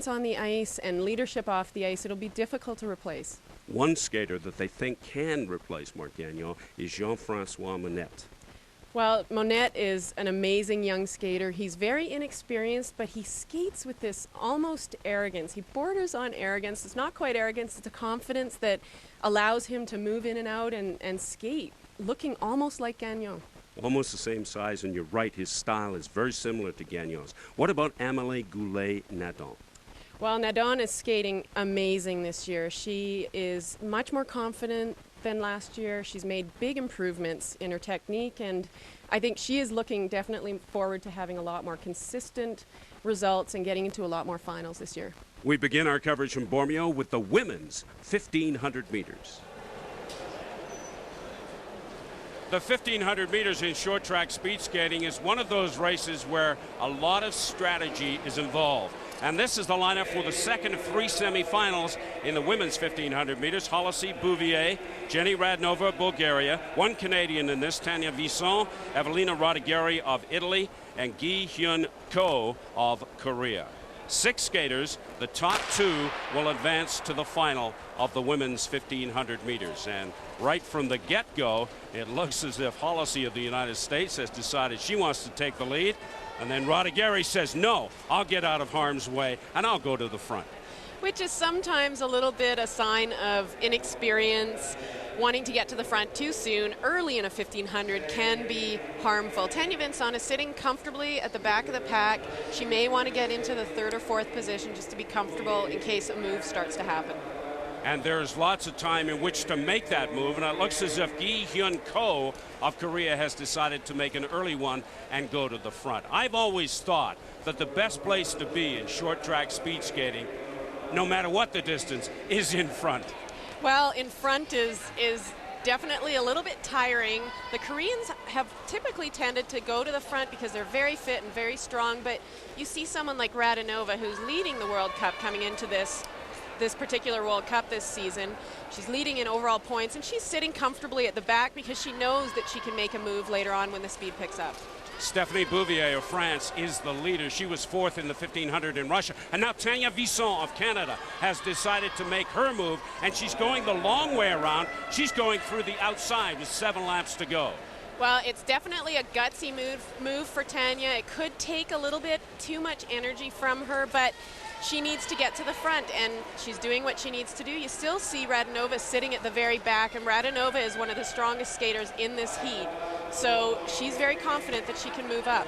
experience on the ice and leadership off the ice, it'll be difficult to replace. One skater that they think can replace Marc Gagnon is Jean-Francois Monette. Well, Monette is an amazing young skater. He's very inexperienced, but he skates with this almost arrogance. He borders on arrogance. It's not quite arrogance, it's a confidence that allows him to move in and out and skate, looking almost like Gagnon. Almost the same size, and you're right, his style is very similar to Gagnon's. What about Amélie Goulet-Nadon? Well, Nadon is skating amazing this year. She is much more confident than last year. She's made big improvements in her technique, and I think she is looking definitely forward to having a lot more consistent results and getting into a lot more finals this year. We begin our coverage from Bormio with the women's 1,500 meters. The 1,500 meters in short track speed skating is one of those races where a lot of strategy is involved. And this is the lineup for the second of three semifinals in the women's 1,500 meters. Halasi Bouvier, Jenny Radnova, Bulgaria, one Canadian in this, Tanya Visson, Evelina Rodigeri of Italy, and Gi Hyun Ko of Korea. 6 skaters, the top 2 will advance to the final of the women's 1,500 meters. And right from the get-go, it looks as if Halasi of the United States has decided she wants to take the lead. And then Rodigeri says, no, I'll get out of harm's way and I'll go to the front. Which is sometimes a little bit a sign of inexperience. Wanting to get to the front too soon early in a 1,500 can be harmful. Tanya Vincent is sitting comfortably at the back of the pack. She may want to get into the 3rd or 4th position just to be comfortable in case a move starts to happen. And there's lots of time in which to make that move, and it looks as if Gi Hyun Ko of Korea has decided to make an early one and go to the front. I've always thought that the best place to be in short track speed skating, no matter what the distance, is in front. Well, in front is definitely a little bit tiring. The Koreans have typically tended to go to the front because they're very fit and very strong, but you see someone like Radonova, who's leading the World Cup coming into this particular World Cup this season. She's leading in overall points, and she's sitting comfortably at the back because she knows that she can make a move later on when the speed picks up. Stephanie Bouvier of France is the leader. She was 4th in the 1,500 in Russia. And now Tanya Visson of Canada has decided to make her move, and she's going the long way around. She's going through the outside with 7 laps to go. Well, it's definitely a gutsy move for Tanya. It could take a little bit too much energy from her, but she needs to get to the front, and she's doing what she needs to do. You still see Radonova sitting at the very back, and Radonova is one of the strongest skaters in this heat. So she's very confident that she can move up.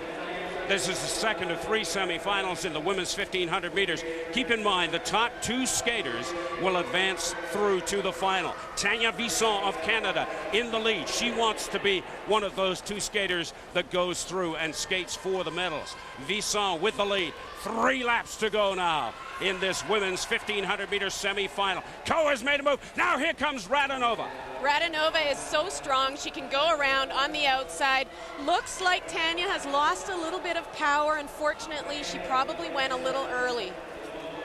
This is the second of 3 semifinals in the women's 1,500 meters. Keep in mind, the top 2 skaters will advance through to the final. Tanya Visson of Canada in the lead. She wants to be one of those 2 skaters that goes through and skates for the medals. Visson with the lead. 3 laps to go now in this women's 1,500 meter semifinal. Ko has made a move. Now here comes Radonova. Radonova is so strong. She can go around on the outside. Looks like Tanya has lost a little bit of power. Unfortunately, she probably went a little early.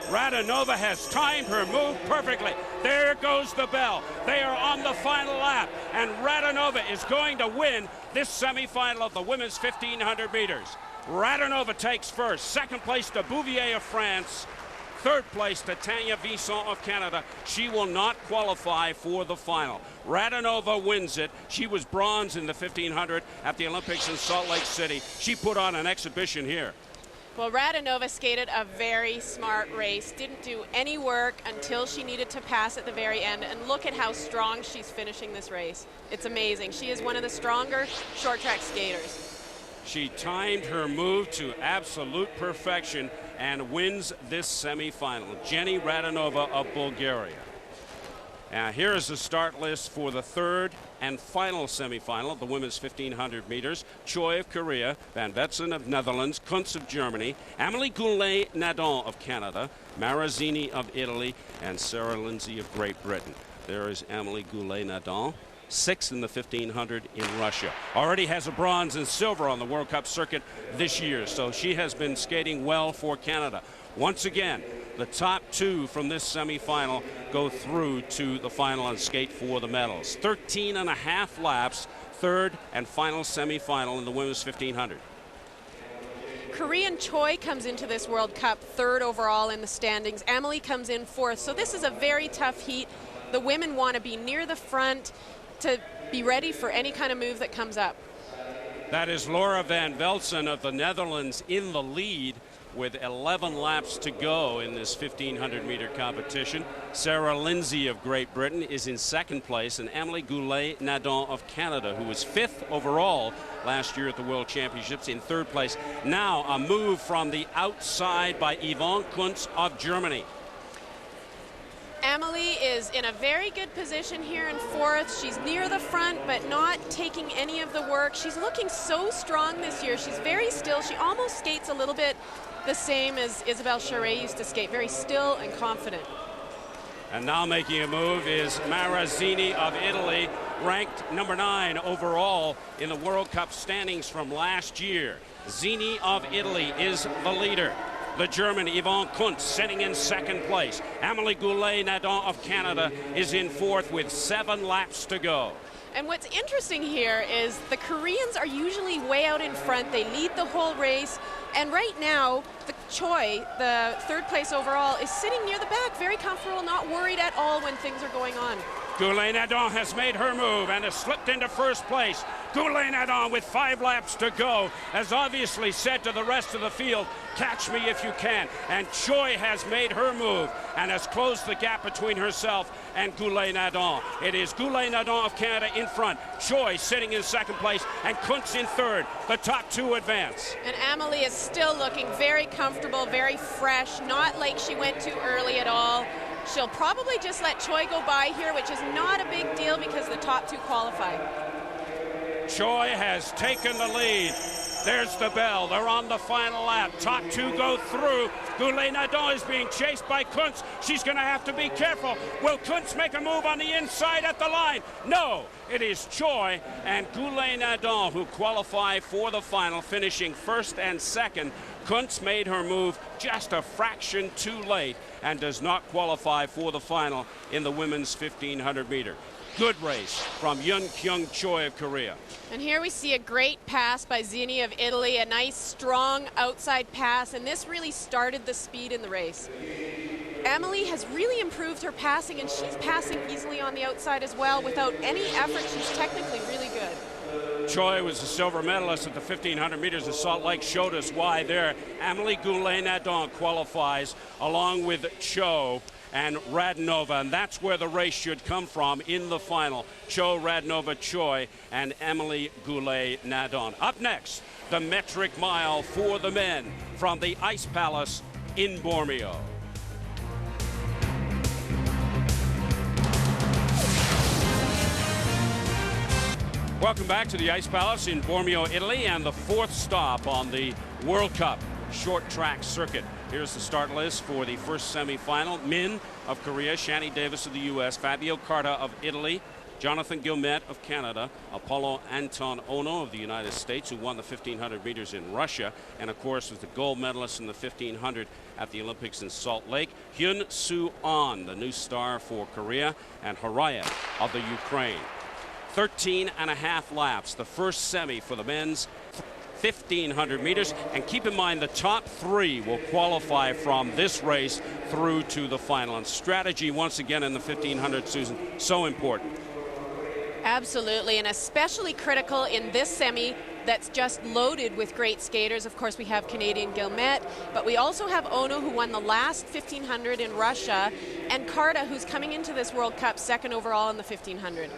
Radonova has timed her move perfectly. There goes the bell. They are on the final lap, and Radonova is going to win this semifinal of the women's 1,500 meters. Radonova takes first. Second place to Bouvier of France. Third place to Tanya Visson of Canada. She will not qualify for the final. Radonova wins it. She was bronze in the 1,500 at the Olympics in Salt Lake City. She put on an exhibition here. Well, Radonova skated a very smart race. Didn't do any work until she needed to pass at the very end. And look at how strong she's finishing this race. It's amazing. She is one of the stronger short track skaters. She timed her move to absolute perfection and wins this semifinal. Jenny Radonova of Bulgaria. Now here is the start list for the 3rd and final semifinal of the women's 1,500 meters. Choi of Korea, Van Vetsen of Netherlands, Kuntz of Germany, Amélie Goulet-Nadon of Canada, Marazzini of Italy, and Sarah Lindsay of Great Britain. There is Amélie Goulet-Nadon. 6th in the 1,500 in Russia. Already has a bronze and silver on the World Cup circuit this year, so she has been skating well for Canada. Once again, the top 2 from this semifinal go through to the final and skate for the medals. 13.5 laps, 3rd and final semifinal in the women's 1,500. Korean Choi comes into this World Cup third overall in the standings. Emily comes in fourth. So this is a very tough heat. The women want to be near the front to be ready for any kind of move that comes up. That is Laura van Velsen of the Netherlands in the lead with 11 laps to go in this 1,500-meter competition. Sarah Lindsay of Great Britain is in second place, and Amélie Goulet-Nadon of Canada, who was fifth overall last year at the World Championships, in third place. Now a move from the outside by Yvonne Kuntz of Germany. Amélie is in a very good position here in fourth. She's near the front, but not taking any of the work. She's looking so strong this year. She's very still. She almost skates a little bit the same as Isabelle Charret used to skate, very still and confident. And now making a move is Marazzini of Italy, ranked number 9 overall in the World Cup standings from last year. Zini of Italy is the leader. The German Yvonne Kuntz sitting in second place. Amélie Goulet-Nadon of Canada is in fourth with 7 laps to go. And what's interesting here is the Koreans are usually way out in front. They lead the whole race. And right now, the Choi, the third place overall, is sitting near the back, very comfortable, not worried at all when things are going on. Goulet-Nadon has made her move and has slipped into first place. Goulet-Nadon with 5 laps to go has obviously said to the rest of the field, catch me if you can. And Choi has made her move and has closed the gap between herself and Goulet-Nadon. It is Goulet-Nadon of Canada in front, Choi sitting in second place, and Kuntz in third. The top 2 advance. And Amélie is still looking very comfortable, very fresh, not like she went too early at all. She'll probably just let Choi go by here, which is not a big deal because the top 2 qualify. Choi has taken the lead. There's the bell. They're on the final lap. Top 2 go through. Goulet-Nadon is being chased by Kuntz. She's going to have to be careful. Will Kuntz make a move on the inside at the line? No. It is Choi and Goulet-Nadon who qualify for the final, finishing first and second. Kuntz made her move just a fraction too late and does not qualify for the final in the women's 1,500 meter. Good race from Yun Kyung Choi of Korea. And here we see a great pass by Zini of Italy, a nice strong outside pass, and this really started the speed in the race. Amélie has really improved her passing, and she's passing easily on the outside as well without any effort. She's technically really good. Choi was a silver medalist at the 1,500 meters in Salt Lake, showed us why there. Amélie Goulet-Nadon qualifies along with Cho and Radnova, and that's where the race should come from in the final. Cho, Radnova, Choi, and Amélie Goulet-Nadon. Up next, the metric mile for the men from the Ice Palace in Bormio. Welcome back to the Ice Palace in Bormio, Italy, and the 4th stop on the World Cup short track circuit. Here's the start list for the first semifinal. Min of Korea, Shani Davis of the U.S., Fabio Carta of Italy, Jonathan Guillemette of Canada, Apollo Anton Ono of the United States, who won the 1,500 meters in Russia, and of course was the gold medalist in the 1,500 at the Olympics in Salt Lake, Hyun Soo Ahn, the new star for Korea, and Haraya of the Ukraine. 13 and a half laps, the first semi for the men's 1,500 meters, and keep in mind the top 3 will qualify from this race through to the final. And strategy, once again, in the 1,500, Susan, so important. Absolutely, and especially critical in this semi that's just loaded with great skaters. Of course, we have Canadian Guillemette, but we also have Ono, who won the last 1,500 in Russia, and Carta, who's coming into this World Cup second overall in the 1,500.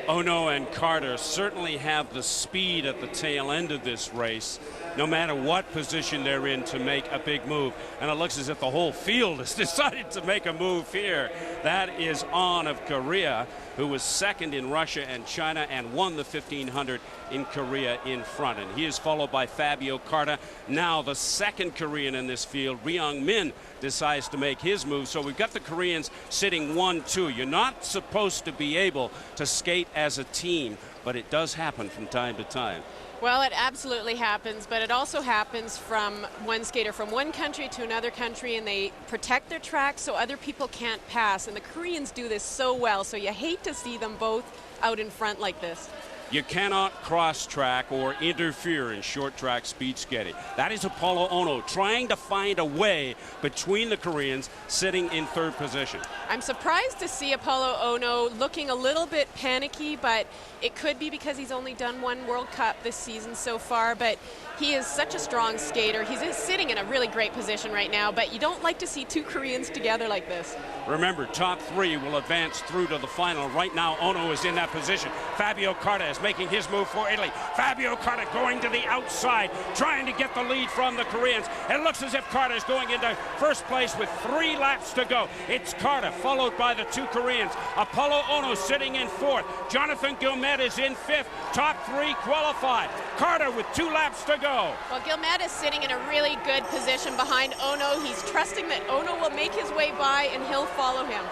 Ono and Carter certainly have the speed at the tail end of this race, no matter what position they're in, to make a big move. And it looks as if the whole field has decided to make a move here. That is Ahn of Korea, who was second in Russia and China and won the 1,500 in Korea in front. And he is followed by Fabio Carta, now the second Korean in this field. Ryong Min decides to make his move. So we've got the Koreans sitting 1-2. You're not supposed to be able to skate as a team, but it does happen from time to time. Well, it absolutely happens, but it also happens from one skater from one country to another country, and they protect their tracks so other people can't pass. And the Koreans do this so well, so you hate to see them both out in front like this. You cannot cross-track or interfere in short-track speed skating. That is Apollo Ono trying to find a way between the Koreans, sitting in third position. I'm surprised to see Apollo Ono looking a little bit panicky, but it could be because he's only done one World Cup this season so far, but he is such a strong skater. He's sitting in a really great position right now, but you don't like to see two Koreans together like this. Remember, top three will advance through to the final. Right now, Ono is in that position. Fabio Carta is making his move for Italy. Fabio Carta going to the outside, trying to get the lead from the Koreans. It looks as if Carta is going into first place with 3 laps to go. It's Carta, followed by the 2 Koreans. Apollo Ono sitting in 4th. Jonathan Guillemette is in 5th. Top 3 qualified. Carta with 2 laps to go. Well, Guillemette is sitting in a really good position behind Ono. He's trusting that Ono will make his way by and he'll follow him.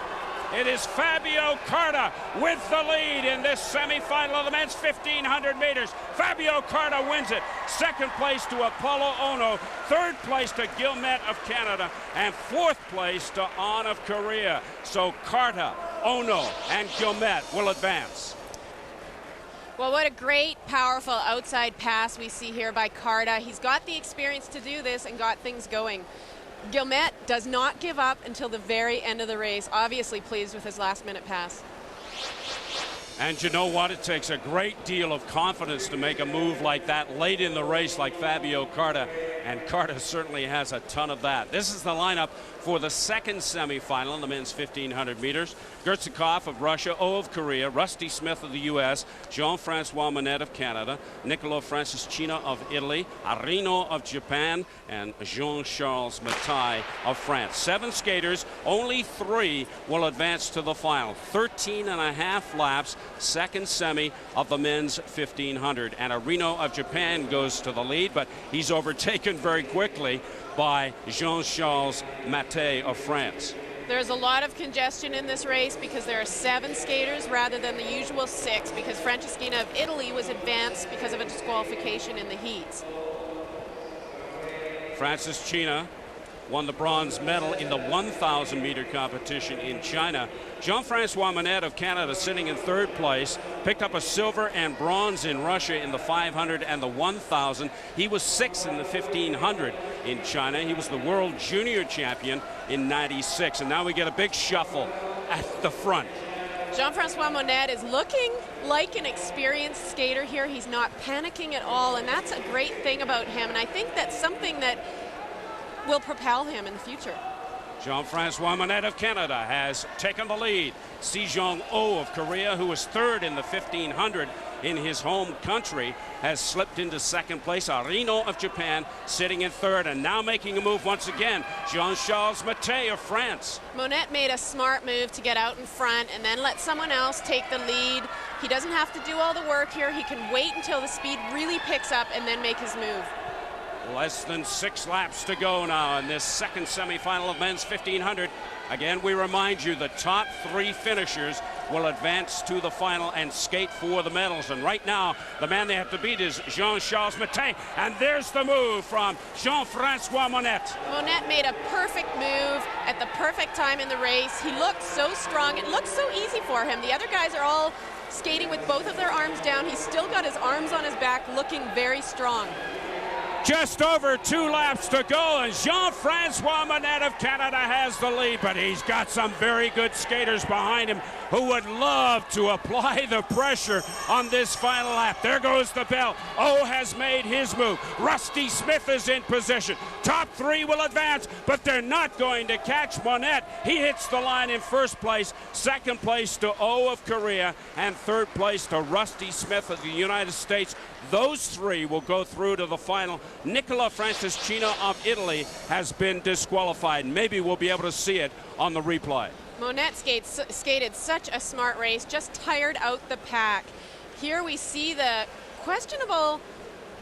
It is Fabio Carta with the lead in this semifinal of the men's 1,500 meters. Fabio Carta wins it. Second place to Apollo Ono. Third place to Guillemette of Canada. And 4th place to An of Korea. So Carta, Ono, and Guillemette will advance. Well, what a great, powerful outside pass we see here by Carta. He's got the experience to do this and got things going. Guillemette does not give up until the very end of the race. Obviously pleased with his last-minute pass. And you know what? It takes a great deal of confidence to make a move like that late in the race like Fabio Carta, and Carta certainly has a ton of that. This is the lineup for the second semifinal in the men's 1,500 meters. Gertsikov of Russia, O of Korea, Rusty Smith of the U.S., Jean-Francois Monette of Canada, Nicolo Franceschina of Italy, Arino of Japan, and Jean-Charles Mattei of France. 7 skaters, only 3 will advance to the final. 13 and a half laps, second semi of the men's 1,500. And Arino of Japan goes to the lead, but he's overtaken very quickly by Jean-Charles Mattei of France. There's a lot of congestion in this race because there are 7 skaters rather than the usual 6, because Franceschina of Italy was advanced because of a disqualification in the heats. Franceschina won the bronze medal in the 1,000 meter competition in China. Jean-Francois Monette of Canada sitting in 3rd place, picked up a silver and bronze in Russia in the 500 and the 1,000. He was 6th in the 1,500 in China. He was the world junior champion in '96, and now we get a big shuffle at the front. Jean-Francois Monette is looking like an experienced skater here. He's not panicking at all, and that's a great thing about him, and I think that's something that will propel him in the future. Jean-Francois Monette of Canada has taken the lead. Sejong Oh of Korea, who was 3rd in the 1,500 in his home country, has slipped into 2nd place. Arino of Japan sitting in 3rd, and now making a move once again, Jean-Charles Mattei of France. Monette made a smart move to get out in front and then let someone else take the lead. He doesn't have to do all the work here. He can wait until the speed really picks up and then make his move. Less than 6 laps to go now in this second semifinal of men's 1,500. Again, we remind you the top 3 finishers will advance to the final and skate for the medals. And right now, the man they have to beat is Jean-Charles Mattei. And there's the move from Jean-Francois Monette. Monette made a perfect move at the perfect time in the race. He looked so strong. It looked so easy for him. The other guys are all skating with both of their arms down. He's still got his arms on his back, looking very strong. Just over 2 laps to go, and Jean-Francois Monette of Canada has the lead, but he's got some very good skaters behind him who would love to apply the pressure on this final lap. There goes the bell. O has made his move. Rusty Smith is in position. Top 3 will advance, but they're not going to catch Monette. He hits the line in 1st place, 2nd place to O of Korea, and 3rd place to Rusty Smith of the United States. Those 3 will go through to the final. Nicolo Franceschina of Italy has been disqualified. Maybe we'll be able to see it on the replay. Monette skated such a smart race, just tired out the pack. Here we see the questionable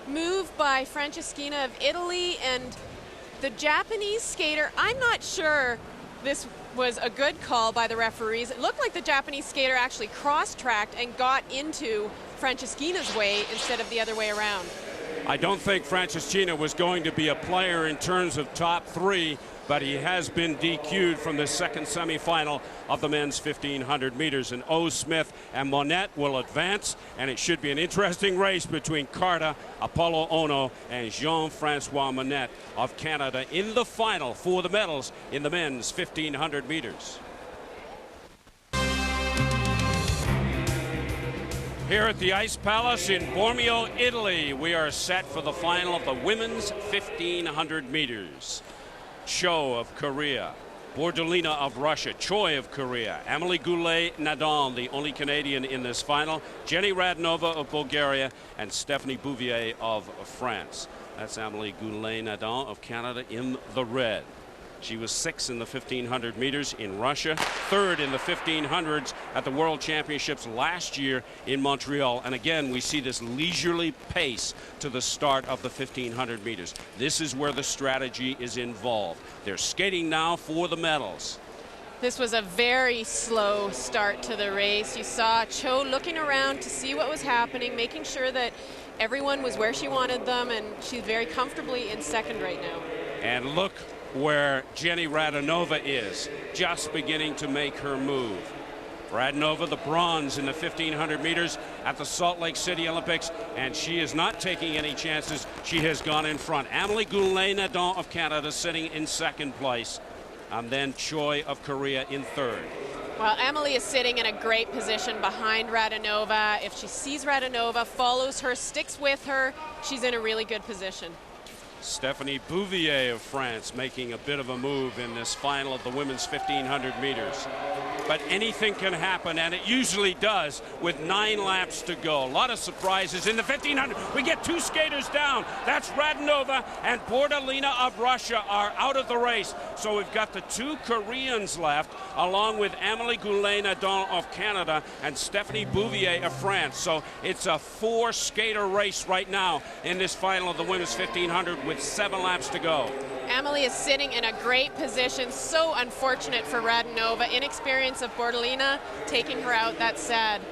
move by Franceschina of Italy and the Japanese skater. I'm not sure this was a good call by the referees. It looked like the Japanese skater actually cross-tracked and got into Franceschina's way instead of the other way around. I don't think Franceschina was going to be a player in terms of top 3 but he has been DQ'd from the second semifinal of the men's 1500 meters. And O. Smith and Monette will advance, and it should be an interesting race between Carter, Apollo Ono, and Jean-Francois Monette of Canada in the final for the medals in the men's 1500 meters. Here at the Ice Palace in Bormio, Italy, we are set for the final of the women's 1500 meters. Cho of Korea, Bordolina of Russia, Choi of Korea, Amélie Goulet-Nadon, the only Canadian in this final, Jenny Radnova of Bulgaria, and Stephanie Bouvier of France. That's Amélie Goulet-Nadon of Canada in the red. She was 6th in the 1500 meters in Russia, 3rd in the 1500s at the World Championships last year in Montreal. And again, we see this leisurely pace to the start of the 1500 meters. This is where the strategy is involved. They're skating now for the medals. This was a very slow start to the race. You saw Cho looking around to see what was happening, making sure that everyone was where she wanted them, and she's very comfortably in second right now. And look where Jenny Radnova is, just beginning to make her move. Radnova, the bronze in the 1500 meters at the Salt Lake City Olympics, and she is not taking any chances. She has gone in front. Amélie Goulet-Nadon of Canada sitting in second place, and then Choi of Korea in third. Well, Amélie is sitting in a great position behind Radnova. If she sees Radnova, follows her, sticks with her, she's in a really good position. Stephanie Bouvier of France making a bit of a move in this final of the women's 1500 meters. But anything can happen, and it usually does with 9 laps to go. A lot of surprises in the 1500. We get 2 skaters down. That's Radnova and Bordolina of Russia are out of the race. So we've got the 2 Koreans left, along with Amélie Goulet-Nadon of Canada and Stephanie Bouvier of France. So it's a 4-skater race right now in this final of the women's 1500 with 7 laps to go. Amélie is sitting in a great position. So unfortunate for Radnova. Inexperience of Bordolina taking her out. That's sad.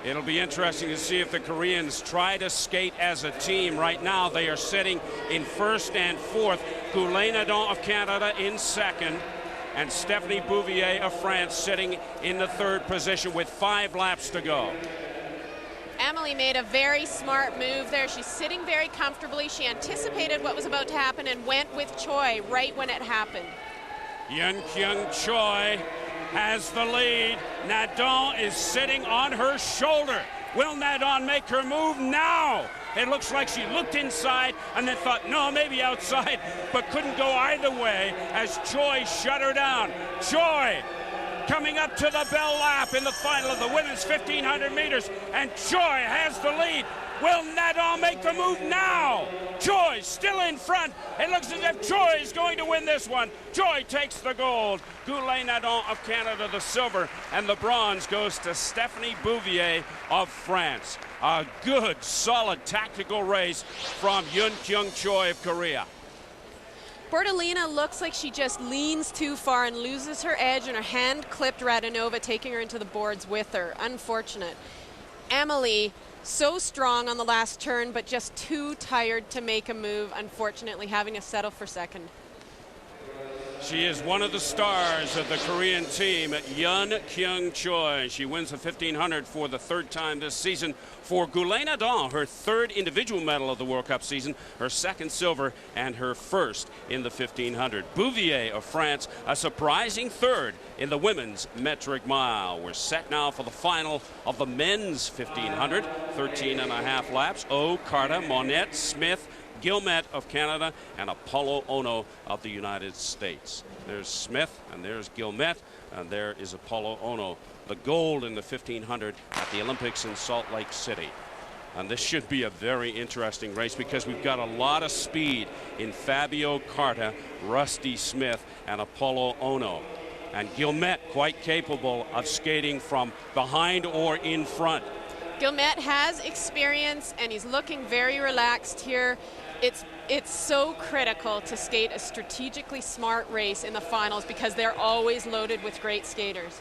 It'll be interesting to see if the Koreans try to skate as a team. Right now, they are sitting in first and fourth. Goulet-Nadon of Canada in second, and Stephanie Bouvier of France sitting in the third position with 5 laps to go. Amélie made a very smart move there. She's sitting very comfortably. She anticipated what was about to happen and went with Choi right when it happened. Yun Kyung Choi has the lead. Nadon is sitting on her shoulder. Will Nadon make her move now? It looks like she looked inside and then thought, no, maybe outside, but couldn't go either way as Choi shut her down. Choi coming up to the bell lap in the final of the women's 1500 meters, and Choi has the lead. Will Nadon make the move now? Choi still in front. It looks as if Choi is going to win this one. Choi takes the gold. Goulet-Nadon of Canada the silver, and the bronze goes to Stephanie Bouvier of France. A good, solid tactical race from Yun Kyung Choi of Korea. Bordolina looks like she just leans too far and loses her edge, and her hand clipped Radnova, taking her into the boards with her. Unfortunate. Amélie, so strong on the last turn, but just too tired to make a move, unfortunately having to settle for second. She is one of the stars of the Korean team, Yun Kyung Choi. She wins the 1500 for the 3rd time this season. For Goulet-Nadon, her 3rd individual medal of the World Cup season, her 2nd silver, and her 1st in the 1500. Bouvier of France, a surprising 3rd in the women's metric mile. We're set now for the final of the men's 1500, 13.5 laps. O, Carter, Monette, Smith, Guillemette of Canada, and Apollo Ono of the United States. There's Smith, and there's Guillemette, and there is Apollo Ono. The gold in the 1500 at the Olympics in Salt Lake City. And this should be a very interesting race because we've got a lot of speed in Fabio Carta, Rusty Smith, and Apollo Ono. And Guillemette quite capable of skating from behind or in front. Guillemette has experience, and he's looking very relaxed here. It's so critical to skate a strategically smart race in the finals because they're always loaded with great skaters.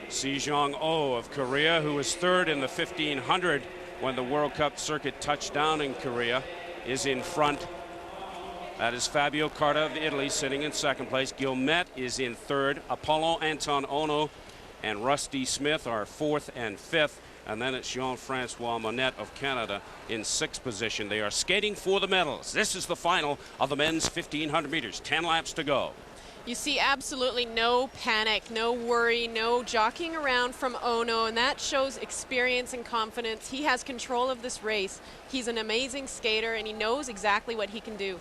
Sejong Oh of Korea, who was 3rd in the 1500 when the World Cup circuit touched down in Korea, is in front. That is Fabio Carta of Italy sitting in second place. Guillemette is in third. Apollo Anton Ono and Rusty Smith are fourth and fifth. And then it's Jean-Francois Monette of Canada in sixth position. They are skating for the medals. This is the final of the men's 1,500 meters. 10 laps to go. You see absolutely no panic, no worry, no jockeying around from Ono, and that shows experience and confidence. He has control of this race. He's an amazing skater, and he knows exactly what he can do.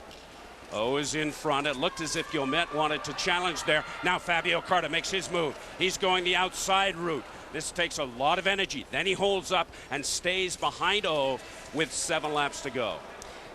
O is in front. It looked as if Guillemette wanted to challenge there. Now Fabio Carta makes his move. He's going the outside route. This takes a lot of energy. Then he holds up and stays behind O with 7 laps to go.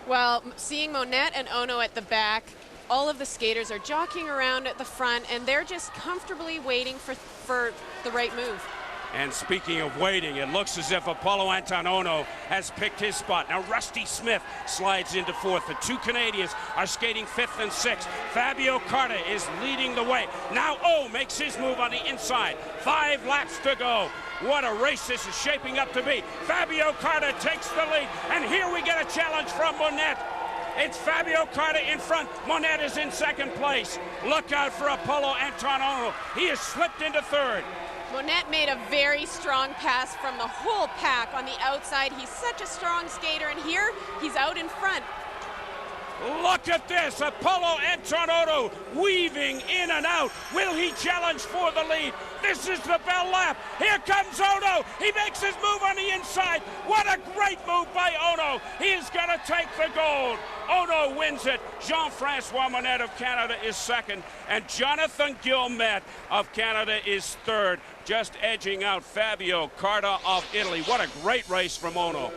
Well, seeing Monette and Ono at the back, all of the skaters are jockeying around at the front, and they're just comfortably waiting for the right move. And speaking of waiting, it looks as if Apollo Anton Ono has picked his spot. Now Rusty Smith slides into fourth. The two Canadians are skating fifth and sixth. Fabio Carta is leading the way. Now O makes his move on the inside. 5 laps to go. What a race this is shaping up to be. Fabio Carta takes the lead, and here we get a challenge from Monette. It's Fabio Carta in front. Monette is in second place. Look out for Apollo Anton Ono. He has slipped into third. Monette made a very strong pass from the whole pack on the outside. He's such a strong skater, and here he's out in front. Look at this, Apollo Anton Ono weaving in and out. Will he challenge for the lead? This is the bell lap. Here comes Ono. He makes his move on the inside. What a great move by Ono. He is going to take the gold. Ono wins it. Jean-Francois Monette of Canada is second, and Jonathan Guillemette of Canada is third, just edging out Fabio Carta of Italy. What a great race from Ono.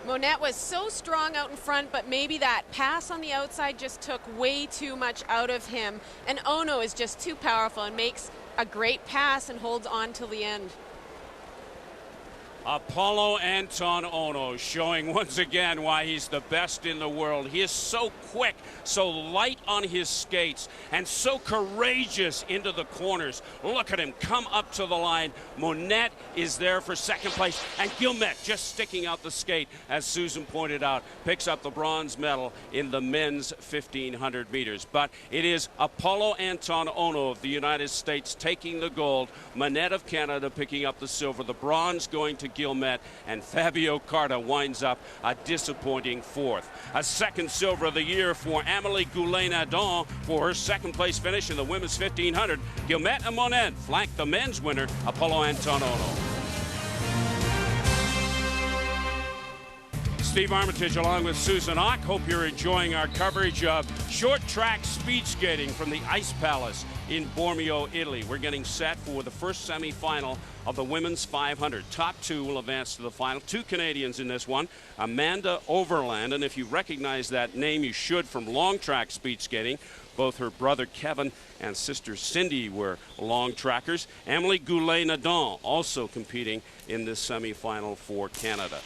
Monette was so strong out in front, but maybe that pass on the outside just took way too much out of him. And Ono is just too powerful and makes a great pass and holds on till the end. Apollo Anton Ono showing once again why he's the best in the world. He is so quick, so light on his skates, and so courageous into the corners. Look at him come up to the line. Monette is there for second place, and Guillemette just sticking out the skate, as Susan pointed out, picks up the bronze medal in the men's 1,500 meters. But it is Apollo Anton Ono of the United States taking the gold, Monette of Canada picking up the silver, the bronze going to Guillemette, and Fabio Carta winds up a disappointing fourth. A second silver of the year for Amélie Goulet-Nadon for her second place finish in the women's 1,500. Guillemette and Monette flank the men's winner, Apollo Anton Ono. Steve Armitage along with Susan Ock. Hope you're enjoying our coverage of short track speed skating from the Ice Palace in Bormio, Italy. We're getting set for the first semifinal of the women's 500. Top 2 will advance to the final. 2 Canadians in this one. Amanda Overland, and if you recognize that name, you should from long track speed skating. Both her brother Kevin and sister Cindy were long trackers. Amélie Goulet-Nadon also competing in this semifinal for Canada.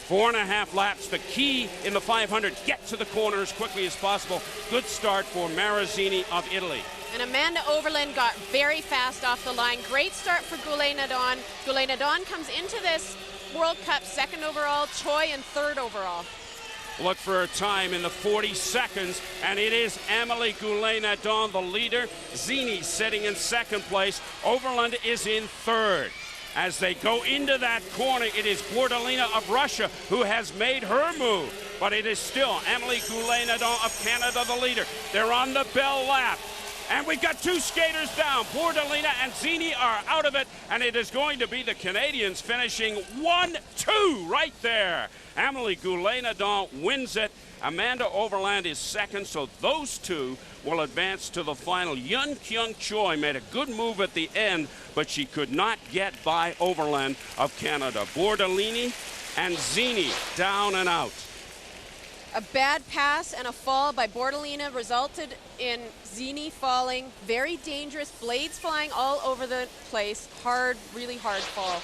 4.5 laps. The key in the 500, get to the corner as quickly as possible. Good start for Marazzini of Italy. And Amanda Overland got very fast off the line. Great start for Goulet-Nadon. Goulet-Nadon comes into this World Cup second overall, Choi in third overall. Look for a time in the 40 seconds, and it is Amélie Goulet-Nadon, the leader. Zini sitting in second place. Overland is in third. As they go into that corner, it is Bordalina of Russia who has made her move. But it is still Amélie Goulet-Nadon of Canada, the leader. They're on the bell lap. And we've got 2 skaters down. Bordalina and Zini are out of it, and it is going to be the Canadians finishing 1-2 right there. Amélie Goulet-Nadon wins it. Amanda Overland is second, so those 2 will advance to the final. Yun Kyung Choi made a good move at the end, but she could not get by Overland of Canada. Bordalini and Zini down and out. A bad pass and a fall by Bordalina resulted in Zini falling. Very dangerous, blades flying all over the place. Hard, really hard fall.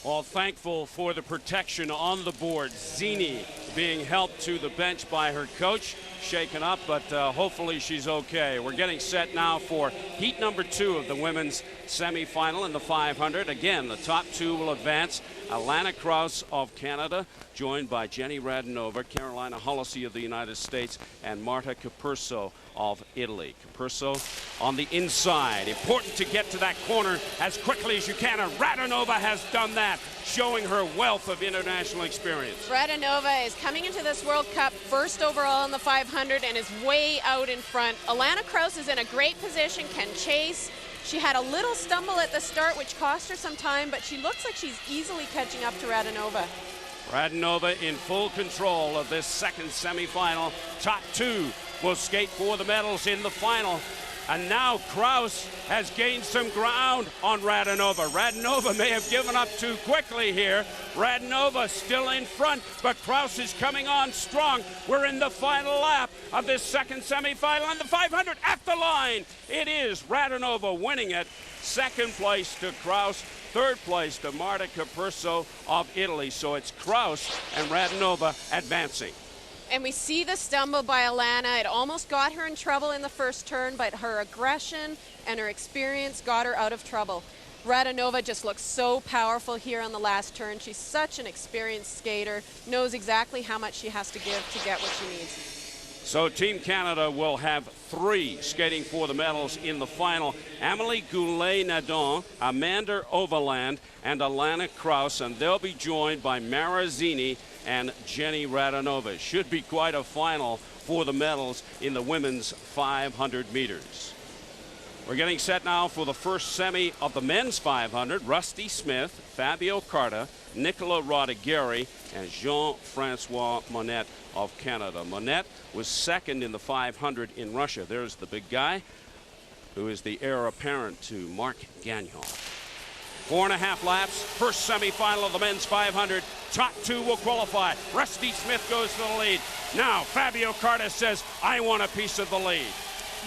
All thankful for the protection on the board. Zini being helped to the bench by her coach. Shaken up, but hopefully she's okay. We're getting set now for heat number 2 of the women's semifinal in the 500. Again, the top 2 will advance. Alana Krause of Canada, joined by Jenny Radinova, Carolina Hollisey of the United States, and Marta Capurso of Italy. Capurso on the inside. Important to get to that corner as quickly as you can, and Radinova has done that, showing her wealth of international experience. Radinova is coming into this World Cup first overall in the 500 and is way out in front. Alana Krause is in a great position, can chase. She had a little stumble at the start, which cost her some time, but she looks like she's easily catching up to Radinova. Radinova in full control of this second semifinal. Top 2 will skate for the medals in the final. And now Krause has gained some ground on Radinova. Radinova may have given up too quickly here. Radinova still in front, but Krause is coming on strong. We're in the final lap of this second semifinal, and the 500 at the line. It is Radinova winning it. Second place to Krause. Third place to Marta Capurso of Italy. So it's Krause and Radinova advancing. And we see the stumble by Alana. It almost got her in trouble in the first turn, but her aggression and her experience got her out of trouble. Radinova just looks so powerful here on the last turn. She's such an experienced skater, knows exactly how much she has to give to get what she needs. So Team Canada will have 3 skating for the medals in the final. Amélie Goulet-Nadon, Amanda Overland, and Alana Krause, and they'll be joined by Mara Zini and Jenny Radinova. Should be quite a final for the medals in the women's 500 meters. We're getting set now for the first semi of the men's 500. Rusty Smith, Fabio Carta, Nicola Rodriguez, and Jean-Francois Monette of Canada. Monette was second in the 500 in Russia. There's the big guy, who is the heir apparent to Marc Gagnon. 4.5 laps, first semifinal of the men's 500. Top 2 will qualify. Rusty Smith goes to the lead. Now Fabio Carta says, I want a piece of the lead.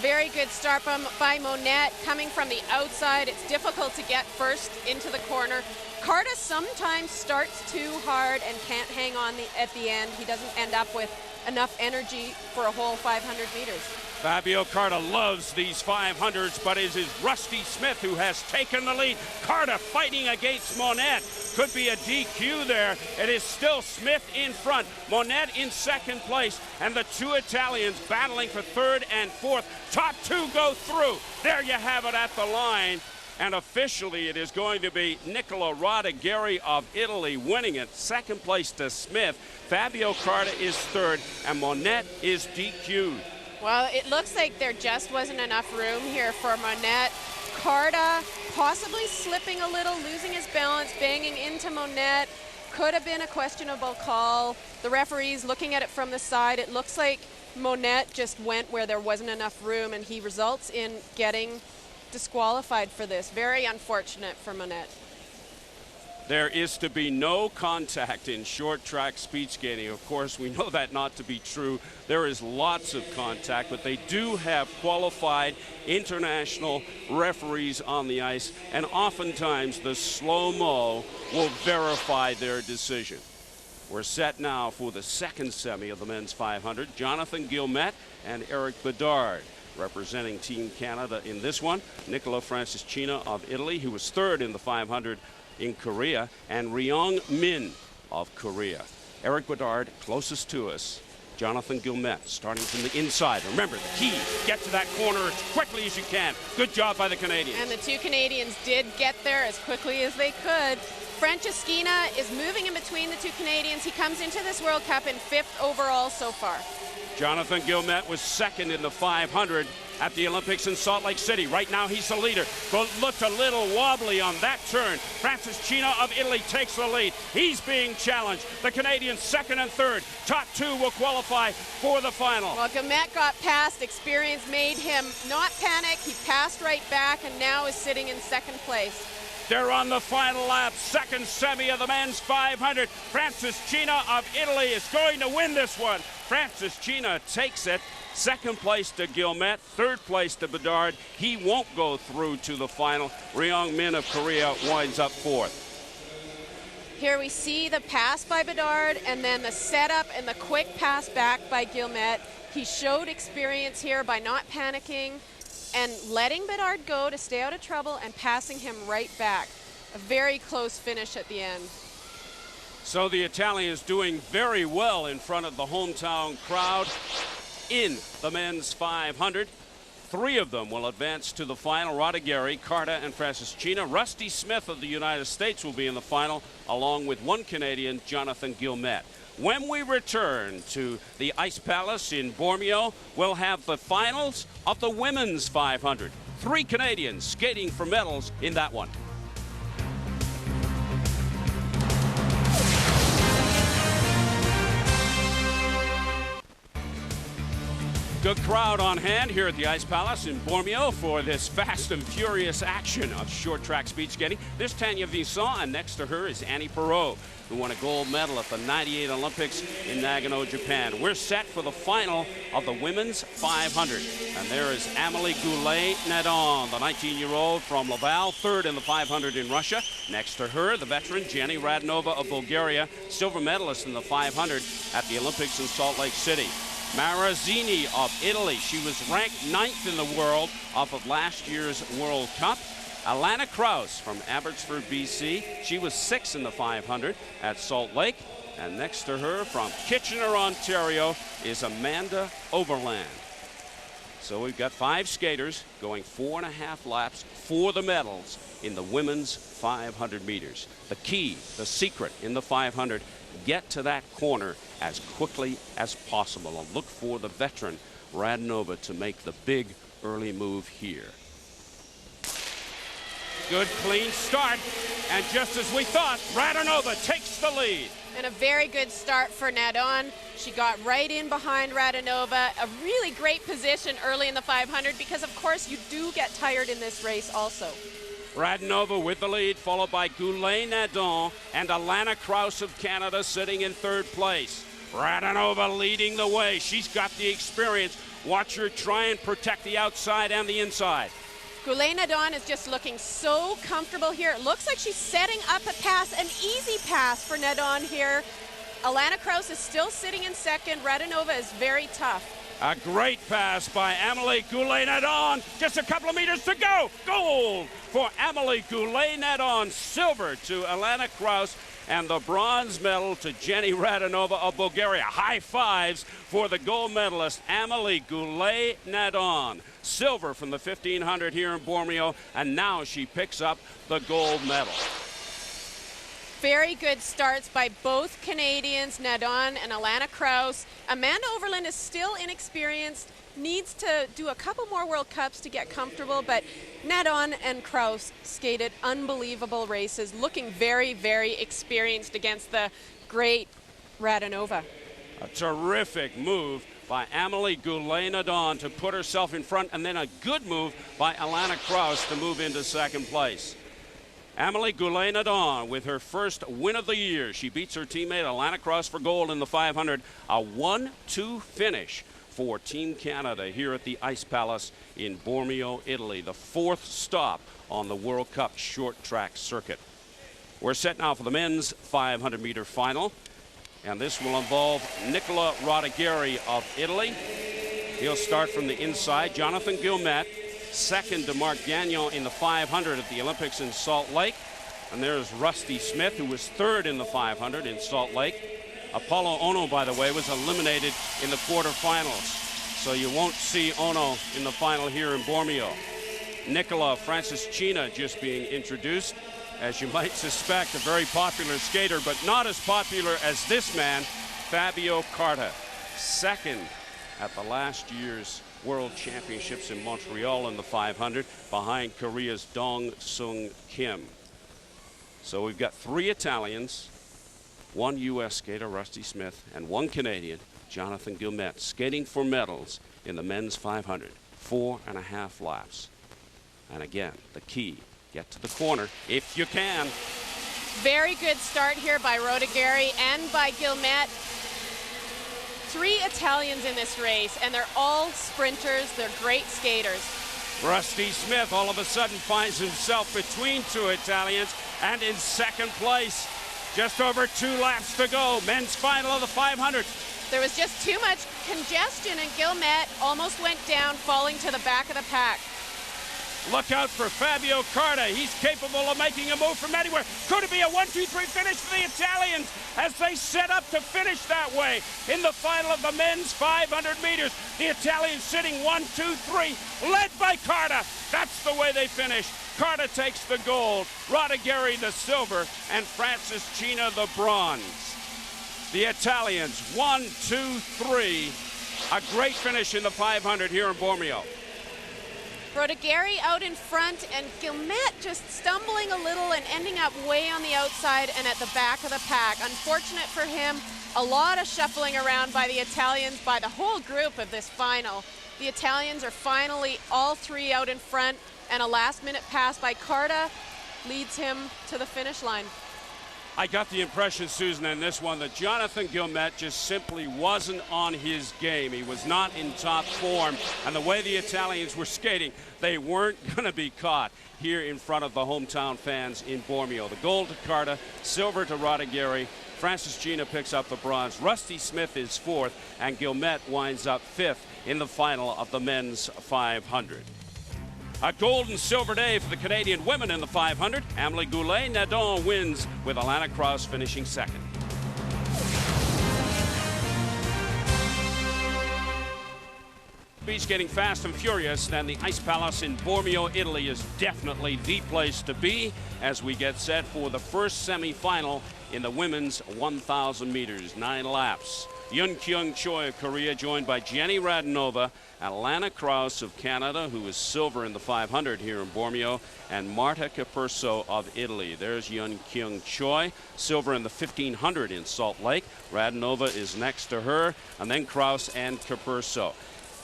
Very good start by Monette, coming from the outside. It's difficult to get first into the corner. Carta sometimes starts too hard and can't hang on at the end. He doesn't end up with enough energy for a whole 500 meters. Fabio Carta loves these 500s, but it is Rusty Smith who has taken the lead. Carta fighting against Monette. Could be a DQ there. It is still Smith in front. Monette in second place, and the 2 Italians battling for third and fourth. Top 2 go through. There you have it at the line. And officially it is going to be Nicola Rodriguez of Italy winning it. Second place to Smith. Fabio Carta is third, and Monette is DQ'd. Well, it looks like there just wasn't enough room here for Monette. Carta possibly slipping a little, losing his balance, banging into Monette. Could have been a questionable call. The referee's looking at it from the side. It looks like Monette just went where there wasn't enough room, and he results in getting disqualified for this. Very unfortunate for Monette. There is to be no contact in short track speed skating. Of course, we know that not to be true. There is lots of contact, but they do have qualified international referees on the ice, and oftentimes the slow-mo will verify their decision. We're set now for the second semi of the men's 500. Jonathan Guillemette and Eric Bedard representing Team Canada in this one. Nicola Franciscina of Italy, who was third in the 500 in Korea, and Ryong Min of Korea. Eric Bedard closest to us. Jonathan Guillemette starting from the inside. Remember, the key, get to that corner as quickly as you can. Good job by the Canadians. And the 2 Canadians did get there as quickly as they could. Franciscina is moving in between the 2 Canadians. He comes into this World Cup in 5th overall so far. Jonathan Guillemette was second in the 500 at the Olympics in Salt Lake City. Right now he's the leader, but looked a little wobbly on that turn. Franciscina of Italy takes the lead. He's being challenged. The Canadians second and third. Top 2 will qualify for the final. Well, Guillemette got past. Experience made him not panic. He passed right back and now is sitting in second place. They're on the final lap, second semi of the men's 500. Franciscina of Italy is going to win this one. Franciscina takes it. Second place to Guillemette, third place to Bedard. He won't go through to the final. Ryong Min of Korea winds up fourth. Here we see the pass by Bedard and then the setup and the quick pass back by Guillemette. He showed experience here by not panicking and letting Bedard go to stay out of trouble and passing him right back. A very close finish at the end. So the Italians doing very well in front of the hometown crowd in the men's 500. 3 of them will advance to the final. Rodriguez, Carta, and Franciscina. Rusty Smith of the United States will be in the final, along with 1 Canadian, Jonathan Guillemette. When we return to the Ice Palace in Bormio, we'll have the finals of the women's 500. 3 Canadians skating for medals in that one. Good crowd on hand here at the Ice Palace in Bormio for this fast and furious action of short track speed skating. There's Tanya Vincent, and next to her is Annie Perreault, who won a gold medal at the '98 Olympics in Nagano, Japan. We're set for the final of the women's 500. And there is Amélie Goulet-Nadon, the 19-year-old from Laval, 3rd in the 500 in Russia. Next to her, the veteran Jenny Radnova of Bulgaria, silver medalist in the 500 at the Olympics in Salt Lake City. Marazzini of Italy. She was ranked 9th in the world off of last year's World Cup. Alana Kraus from Abbotsford, BC. She was 6th in the 500 at Salt Lake. And next to her from Kitchener, Ontario, is Amanda Overland. So we've got 5 skaters going 4.5 laps for the medals in the women's 500 meters. The key, the secret in the 500, get to that corner as quickly as possible and look for the veteran Radnova to make the big early move here. Good clean start, and just as we thought, Radnova takes the lead. And a very good start for Nadon. She got right in behind Radnova. A really great position early in the 500 because, of course, you do get tired in this race also. Radnova with the lead, followed by Goulet-Nadon and Alana Kraus of Canada sitting in 3rd place. Radnova leading the way. She's got the experience. Watch her try and protect the outside and the inside. Goulet-Nadon is just looking so comfortable here. It looks like she's setting up a pass, an easy pass for Nadon here. Alana Kraus is still sitting in 2nd. Radnova is very tough. A great pass by Amélie Goulet-Nadon. Just a couple of meters to go. Gold for Amélie Goulet-Nadon. Silver to Alana Kraus. And the bronze medal to Jenny Radnova of Bulgaria. High fives for the gold medalist, Amélie Goulet-Nadon. Silver from the 1500 here in Bormio. And now she picks up the gold medal. Very good starts by both Canadians, Nadon and Alana Kraus. Amanda Overland is still inexperienced, needs to do a couple more World Cups to get comfortable, but Nadon and Kraus skated unbelievable races, looking very, very experienced against the great Radnova. A terrific move by Amélie Goulet-Nadon to put herself in front, and then a good move by Alana Kraus to move into 2nd place. Amélie Goulet-Nadon with her first win of the year. She beats her teammate Alana Kraus for gold in the 500. A 1-2 finish for Team Canada here at the Ice Palace in Bormio, Italy, the 4th stop on the World Cup short track circuit. We're set now for the men's 500-meter final, and this will involve Nicola Rodriguez of Italy. He'll start from the inside. Jonathan Guillemette, 2nd to Mark Gagnon in the 500 at the Olympics in Salt Lake. And there's Rusty Smith, who was 3rd in the 500 in Salt Lake. Apollo Ono, by the way, was eliminated in the quarterfinals. So you won't see Ono in the final here in Bormio. Nicola Franciscina just being introduced. As you might suspect, a very popular skater, but not as popular as this man, Fabio Carta. 2nd at the last year's World Championships in Montreal in the 500, behind Korea's Dong Sung Kim. So we've got 3 Italians, 1 U.S. skater, Rusty Smith, and 1 Canadian, Jonathan Guillemette, skating for medals in the men's 500. 4.5 laps. And again, the key, get to the corner if you can. Very good start here by Rodriguez and by Guillemette. 3 Italians in this race, and they're all sprinters. They're great skaters. Rusty Smith all of a sudden finds himself between 2 Italians and in 2nd place. Just over 2 laps to go. Men's final of the 500. There was just too much congestion, and Guillemette almost went down, falling to the back of the pack. Look out for Fabio Carta. He's capable of making a move from anywhere. Could it be a 1-2-3 finish for the Italians as they set up to finish that way in the final of the men's 500 meters? The Italians sitting 1-2-3, led by Carta. That's the way they finish. Carta takes the gold, Rodageri the silver, and Francis China the bronze. The Italians, 1-2-3. A great finish in the 500 here in Bormio. Rodageri out in front, and Guillemette just stumbling a little and ending up way on the outside and at the back of the pack. Unfortunate for him, a lot of shuffling around by the Italians, by the whole group of this final. The Italians are finally all three out in front, and a last-minute pass by Carta leads him to the finish line. I got the impression, Susan, in this one that Jonathan Guillemette just simply wasn't on his game. He was not in top form, and the way the Italians were skating, they weren't going to be caught here in front of the hometown fans in Bormio. The gold to Carta, silver to Rodageri. Francis Gina picks up the bronze. Rusty Smith is fourth, and Guillemette winds up fifth in the final of the men's 500. A gold and silver day for the Canadian women in the 500. Amélie Goulet-Nadon wins, with Alana Krause finishing second. Beach getting fast and furious, then the Ice Palace in Bormio, Italy is definitely the place to be as we get set for the first semi-final in the women's 1,000 meters, 9 laps. Yun Kyung Choi of Korea, joined by Jenny Radonova, Alana Krause of Canada, who is silver in the 500 here in Bormio, and Marta Capurso of Italy. There's Yun Kyung Choi, silver in the 1,500 in Salt Lake. Radonova is next to her, and then Krause and Capurso.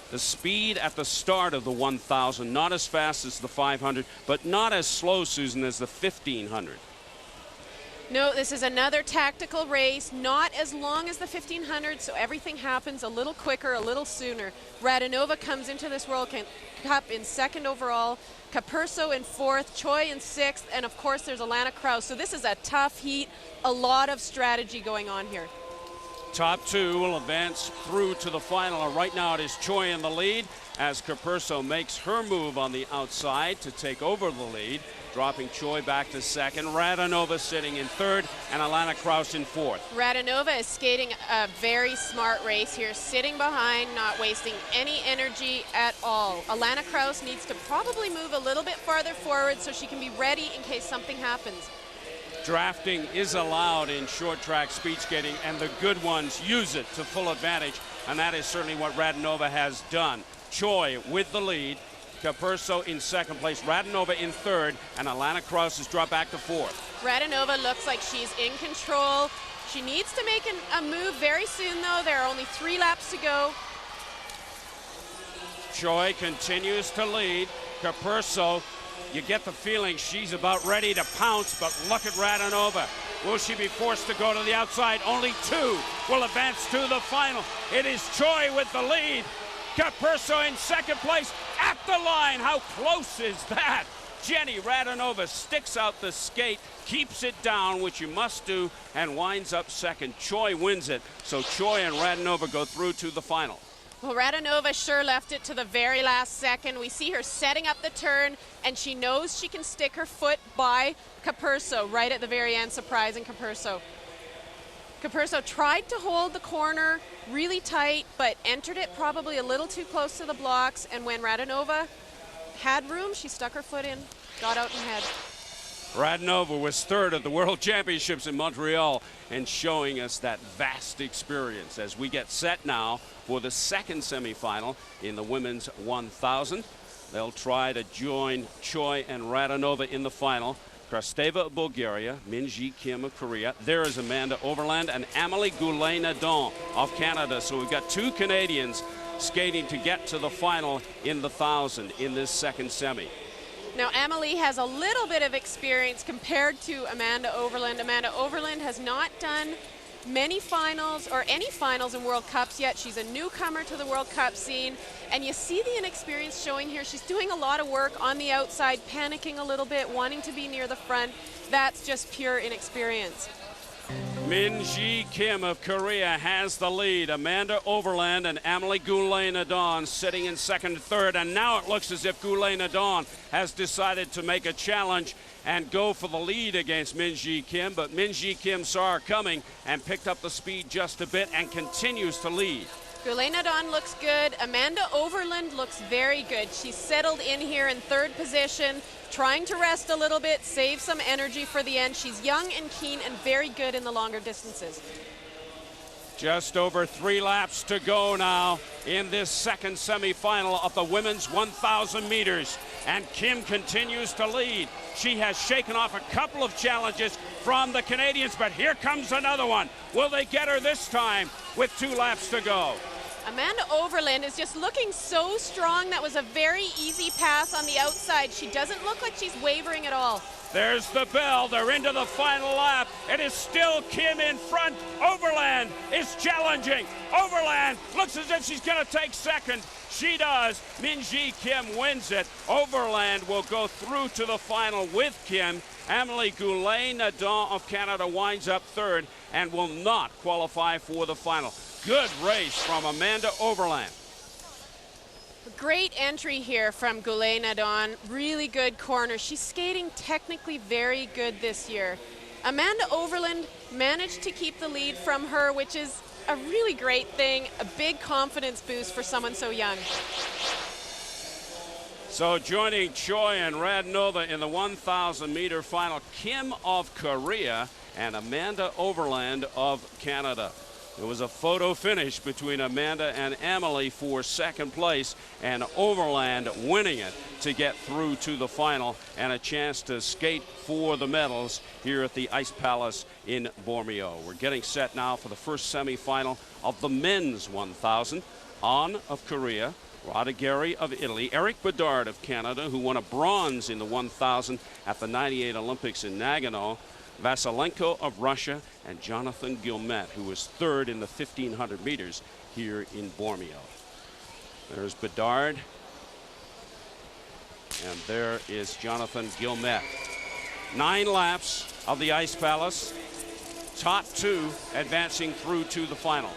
The speed at the start of the 1,000, not as fast as the 500, but not as slow, Susan, as the 1,500. No, this is another tactical race, not as long as the 1,500, so everything happens a little quicker, a little sooner. Radonova comes into this World Cup in second overall, Capurso in fourth, Choi in sixth, and of course there's Alana Krause. So this is a tough heat, a lot of strategy going on here. Top two will advance through to the final. Right now it is Choi in the lead as Capurso makes her move on the outside to take over the lead, dropping Choi back to second. Radonova sitting in third, and Alana Krause in fourth. Radonova is skating a very smart race here, sitting behind, not wasting any energy at all. Alana Krause needs to probably move a little bit farther forward so she can be ready in case something happens. Drafting is allowed in short track speed skating, and the good ones use it to full advantage, and that is certainly what Radonova has done. Choi with the lead, Capurso in second place, Radonova in third, and Alana Krause has dropped back to fourth. Radonova looks like she's in control. She needs to make a move very soon, though. There are only 3 laps to go. Choi continues to lead. Capurso, you get the feeling she's about ready to pounce, but look at Radonova. Will she be forced to go to the outside? Only 2 will advance to the final. It is Choi with the lead. Capurso in second place at the line. How close is that? Jenny Radonova sticks out the skate, keeps it down, which you must do, and winds up second. Choi wins it, so Choi and Radonova go through to the final. Well, Radonova sure left it to the very last second. We see her setting up the turn, and she knows she can stick her foot by Capurso right at the very end, surprising Capurso. Capurso tried to hold the corner really tight, but entered it probably a little too close to the blocks, and when Radonova had room, she stuck her foot in, got out and ahead. Radonova was third at the World Championships in Montreal and showing us that vast experience as we get set now for the second semifinal in the women's 1,000. They'll try to join Choi and Radonova in the final. Krasteva of Bulgaria, Minji Kim of Korea. There is Amanda Overland and Amélie Goulet-Nadon of Canada. So we've got 2 Canadians skating to get to the final in the 1,000 in this second semi. Now, Amélie has a little bit of experience compared to Amanda Overland. Amanda Overland has not done many finals or any finals in World Cups yet. She's a newcomer to the World Cup scene, and you see the inexperience showing here. She's doing a lot of work on the outside, panicking a little bit, wanting to be near the front. That's just pure inexperience. Min-ji Kim of Korea has the lead. Amanda Overland and Amelie Goulet-Nadon sitting in second and third. And now it looks as if Goulet-Nadon has decided to make a challenge and go for the lead against Min-ji Kim. But Min-ji Kim saw her coming and picked up the speed just a bit and continues to lead. Goulet-Nadon looks good. Amanda Overland looks very good. She's settled in here in third position, trying to rest a little bit, save some energy for the end. She's young and keen and very good in the longer distances. Just over 3 laps to go now in this second semifinal of the women's 1,000 meters. And Kim continues to lead. She has shaken off a couple of challenges from the Canadians, but here comes another one. Will they get her this time with 2 laps to go? Amanda Overland is just looking so strong. That was a very easy pass on the outside. She doesn't look like she's wavering at all. There's the bell. They're into the final lap. It is still Kim in front. Overland is challenging. Overland looks as if she's going to take second. She does. Min-ji Kim wins it. Overland will go through to the final with Kim. Amelie Goulet-Nadon of Canada winds up third and will not qualify for the final. Good race from Amanda Overland. Great entry here from Goulet-Nadon. Really good corner. She's skating technically very good this year. Amanda Overland managed to keep the lead from her, which is a really great thing, a big confidence boost for someone so young. So joining Choi and Radnova in the 1,000 meter final, Kim of Korea and Amanda Overland of Canada. It was a photo finish between Amanda and Amelie for second place, and Overland winning it to get through to the final and a chance to skate for the medals here at the Ice Palace in Bormio. We're getting set now for the first semifinal of the men's 1,000. An of Korea, Rodageri of Italy, Eric Bedard of Canada, who won a bronze in the 1,000 at the '98 Olympics in Nagano, Vasilenko of Russia, and Jonathan Guillemette, who was third in the 1,500 meters here in Bormio. There's Bedard, and there is Jonathan Guillemette. 9 laps of the Ice Palace, top 2 advancing through to the final.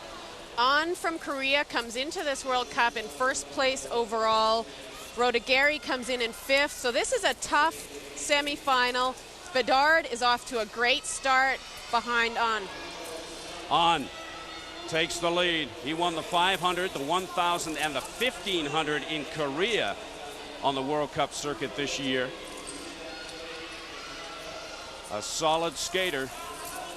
An from Korea comes into this World Cup in first place overall. Rodageri comes in 5th, so this is a tough semifinal. Bedard is off to a great start behind An. An takes the lead. He won the 500, the 1,000, and the 1,500 in Korea on the World Cup circuit this year. A solid skater.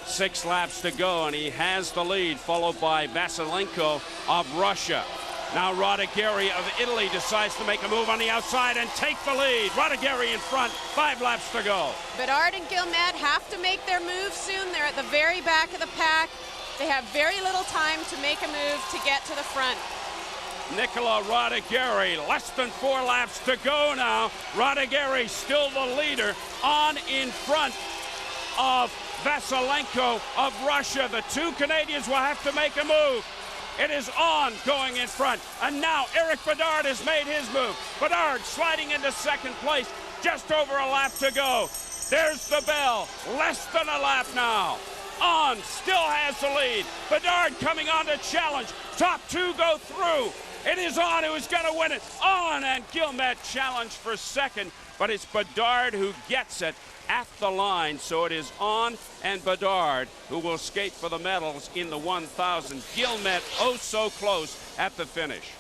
6 laps to go, and he has the lead, followed by Vasilenko of Russia. Now Rodageri of Italy decides to make a move on the outside and take the lead. Rodageri in front, 5 laps to go. Bedard and Guillemette have to make their move soon. They're at the very back of the pack. They have very little time to make a move to get to the front. Nicola Rodageri, less than 4 laps to go now. Rodageri still the leader, on in front of Vasilenko of Russia. The 2 Canadians will have to make a move. It is On going in front, and now Eric Bedard has made his move. Bedard sliding into second place, just over a lap to go. There's the bell, less than a lap now. On still has the lead. Bedard coming on to challenge. Top 2 go through. It is On who is going to win it. On and Guillemette challenge for second, but it's Bedard who gets it at the line, so it is On and Bedard who will skate for the medals in the 1,000. Guillemette oh so close at the finish.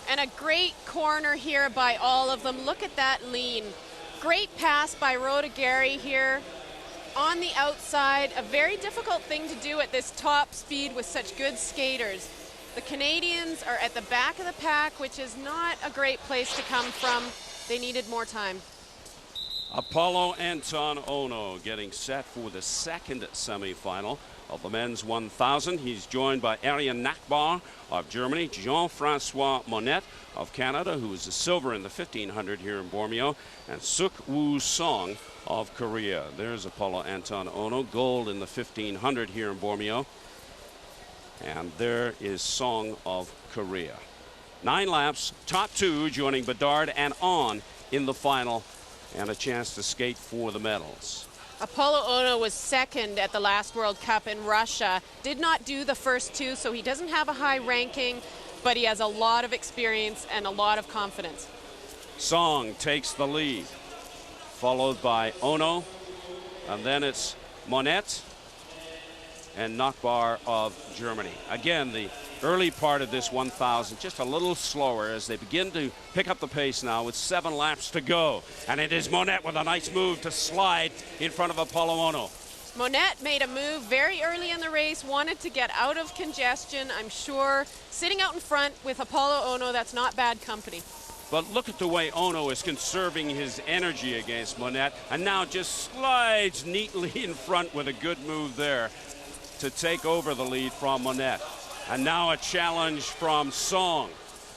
And a great corner here by all of them. Look at that lean. Great pass by Rodageri here on the outside. A very difficult thing to do at this top speed with such good skaters. The Canadians are at the back of the pack, which is not a great place to come from. They needed more time. Apollo Anton Ono getting set for the second semifinal of the men's 1,000. He's joined by Ariane Nachbar of Germany, Jean-Francois Monette of Canada, who is a silver in the 1,500 here in Bormio, and Suk Woo Song of Korea. There's Apollo Anton Ono, gold in the 1,500 here in Bormio. And there is Song of Korea. 9 laps, top 2 joining Bedard and On in the final, and a chance to skate for the medals. Apollo Ono was second at the last World Cup in Russia. Did not do the first two, so he doesn't have a high ranking, but he has a lot of experience and a lot of confidence. Song takes the lead, followed by Ono, and then it's Monet and Nachbar of Germany. Again, the early part of this 1,000 just a little slower as they begin to pick up the pace now with 7 laps to go. And it is Monet with a nice move to slide in front of Apollo Ono. Monet made a move very early in the race, wanted to get out of congestion, I'm sure. Sitting out in front with Apollo Ono, that's not bad company. But look at the way Ono is conserving his energy against Monet, and now just slides neatly in front with a good move there to take over the lead from Monet. And now a challenge from Song,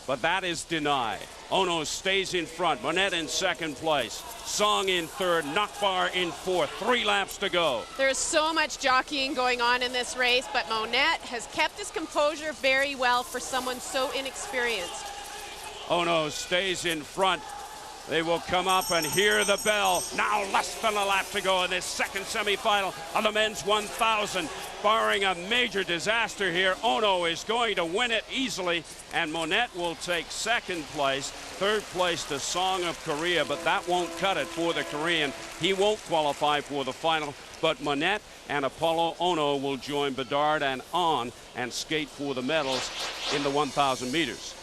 but that is denied. Ono stays in front, Monet in second place, Song in third, Nachbar in fourth, 3 laps to go. There's so much jockeying going on in this race, but Monet has kept his composure very well for someone so inexperienced. Ono stays in front. They will come up and hear the bell. Now less than a lap to go in this second semifinal of the men's 1,000. Barring a major disaster here, Ono is going to win it easily, and Monet will take second place. Third place to Song of Korea, but that won't cut it for the Korean. He won't qualify for the final, but Monet and Apollo Ono will join Bedard and On and skate for the medals in the 1,000 meters.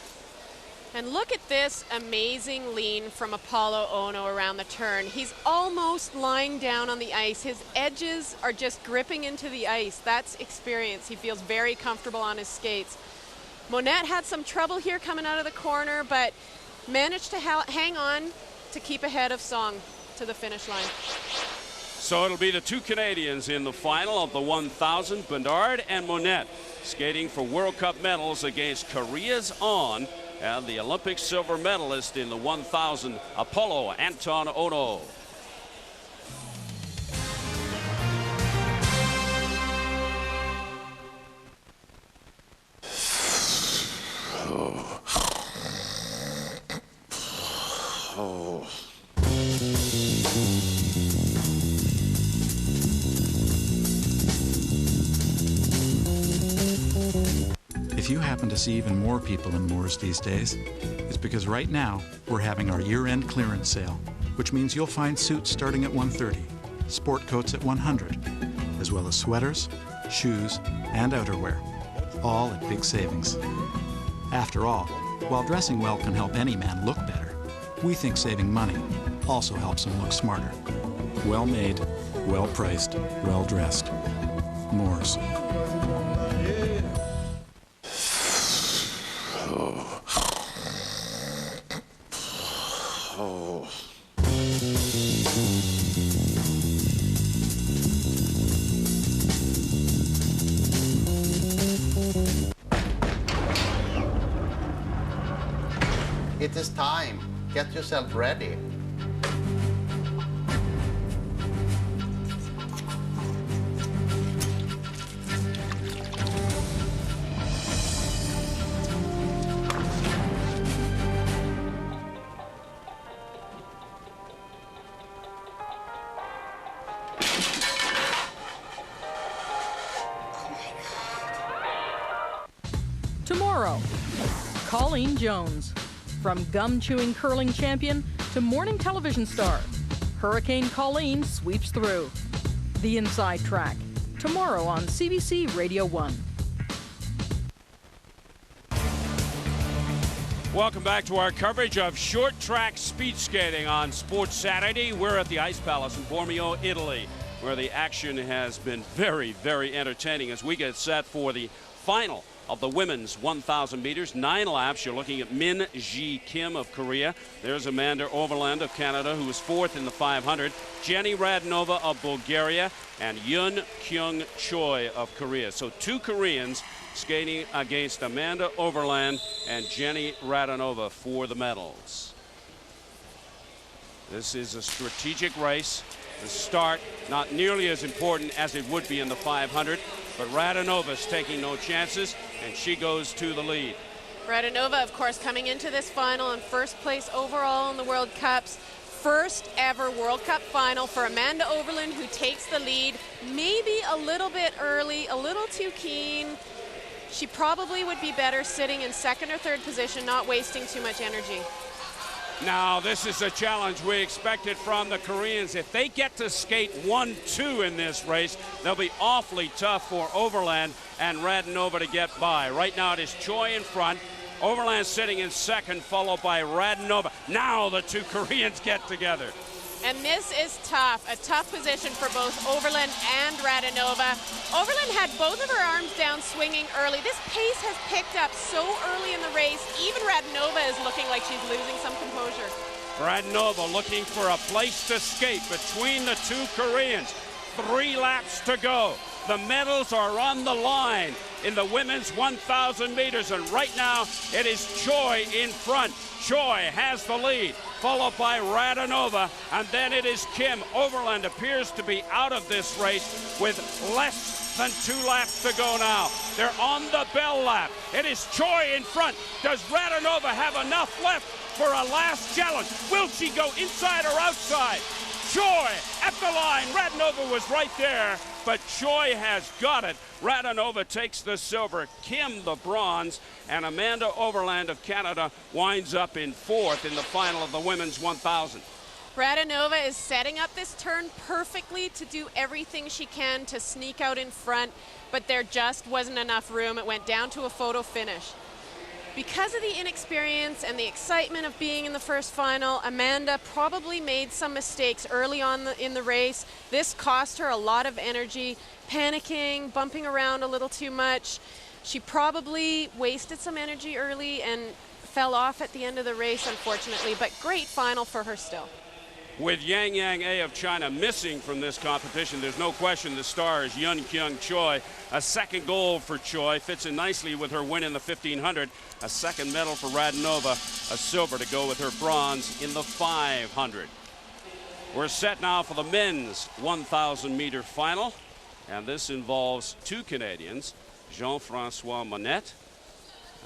And look at this amazing lean from Apollo Ono around the turn. He's almost lying down on the ice. His edges are just gripping into the ice. That's experience. He feels very comfortable on his skates. Monet had some trouble here coming out of the corner, but managed to hang on to keep ahead of Song to the finish line. So it'll be the 2 Canadians in the final of the 1,000, Bedard and Monet, skating for World Cup medals against Korea's On and the Olympic silver medalist in the 1,000, Apollo Anton Ono. If you happen to see even more people in Moores these days, it's because right now we're having our year-end clearance sale, which means you'll find suits starting at $130, sport coats at $100, as well as sweaters, shoes, and outerwear, all at big savings. After all, while dressing well can help any man look better, we think saving money also helps him look smarter. Well made, well priced, well dressed. Moores. It is time. Get yourself ready. Tomorrow, Colleen Jones. From gum-chewing curling champion to morning television star, Hurricane Colleen sweeps through. The Inside Track, tomorrow on CBC Radio 1. Welcome back to our coverage of short track speed skating on Sports Saturday. We're at the Ice Palace in Bormio, Italy, where the action has been very, very entertaining as we get set for the final of the women's 1,000 meters. 9 laps. You're looking at Min Ji Kim of Korea. There's Amanda Overland of Canada, who was 4th in the 500. Jenny Radnova of Bulgaria and Yoon Kyung Choi of Korea. So 2 Koreans skating against Amanda Overland and Jenny Radnova for the medals. This is a strategic race. The start not nearly as important as it would be in the 500, but Radanova's taking no chances, and she goes to the lead. Radnova, of course, coming into this final in first place overall in the World Cups. first ever World Cup final for Amanda Overland, who takes the lead, maybe a little bit early, a little too keen. She probably would be better sitting in second or third position, not wasting too much energy. Now, this is a challenge we expected from the Koreans. If they get to skate 1-2 in this race, they'll be awfully tough for Overland and Radonova to get by. Right now, it is Choi in front. Overland sitting in second, followed by Radonova. Now the two Koreans get together. And this is tough, a tough position for both Overland and Radonova. Overland had both of her arms down swinging early. This pace has picked up so early in the race. Even Radonova is looking like she's losing some composure. Radonova looking for a place to skate between the two Koreans. 3 laps to go. The medals are on the line in the women's 1,000 meters, and right now it is Choi in front. Choi has the lead, followed by Radonova, and then it is Kim. Overland appears to be out of this race with less than 2 laps to go now. They're on the bell lap. It is Choi in front. Does Radonova have enough left for a last challenge? Will she go inside or outside? Choi at the line. Radonova was right there, but Choi has got it. Radonova takes the silver, Kim the bronze, and Amanda Overland of Canada winds up in fourth in the final of the women's 1,000. Radonova is setting up this turn perfectly to do everything she can to sneak out in front, but there just wasn't enough room. It went down to a photo finish. Because of the inexperience and the excitement of being in the first final, Amanda probably made some mistakes early on in the race. This cost her a lot of energy, panicking, bumping around a little too much. She probably wasted some energy early and fell off at the end of the race, unfortunately, but great final for her still. With Yang Yang A of China missing from this competition, there's no question the star is Yun Kyung Choi. A second gold for Choi, fits in nicely with her win in the 1500. A second medal for Radonova, a silver to go with her bronze in the 500. We're set now for the men's 1,000 meter final, and this involves 2 Canadians, Jean-Francois Monette,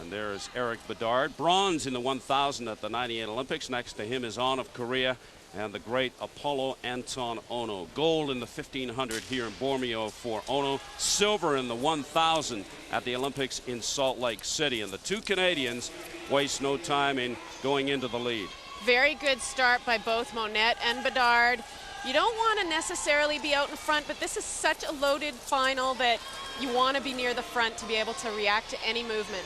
and there's Eric Bedard, bronze in the 1,000 at the 98 Olympics. Next to him is On of Korea, and the great Apollo Anton Ono. Gold in the 1,500 here in Bormio for Ono. Silver in the 1,000 at the Olympics in Salt Lake City. And the 2 Canadians waste no time in going into the lead. Very good start by both Monette and Bedard. You don't want to necessarily be out in front, but this is such a loaded final that you want to be near the front to be able to react to any movement.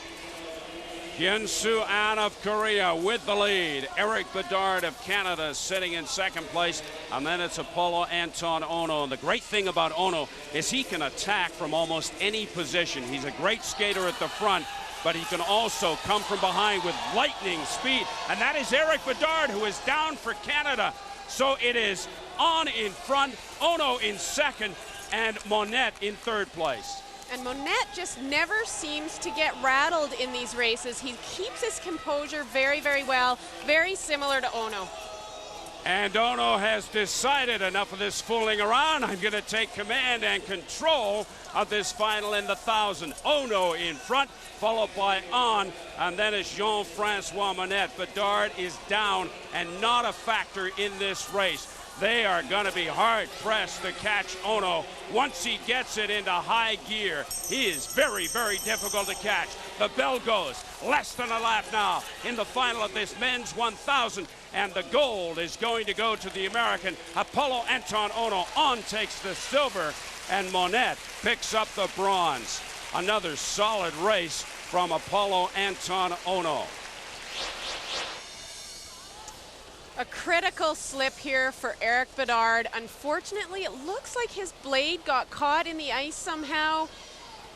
Hyun-Soo An of Korea with the lead. Eric Bedard of Canada sitting in second place. And then it's Apollo Anton Ono. And the great thing about Ono is he can attack from almost any position. He's a great skater at the front, but he can also come from behind with lightning speed. And that is Eric Bedard, who is down for Canada. So it is On in front, Ono in second, and Monette in third place. And Monette just never seems to get rattled in these races. He keeps his composure very, very well, very similar to Ono. And Ono has decided enough of this fooling around. I'm going to take command and control of this final in the 1,000. Ono in front, followed by On, and then it's Jean-Francois Monette. Bedard is down and not a factor in this race. They are going to be hard-pressed to catch Ono. Once he gets it into high gear, he is very, very difficult to catch. The bell goes. Less than a lap now in the final of this men's 1,000. And the gold is going to go to the American Apollo Anton Ono. On takes the silver, and Monette picks up the bronze. Another solid race from Apollo Anton Ono. A critical slip here for Eric Bedard. Unfortunately, it looks like his blade got caught in the ice somehow.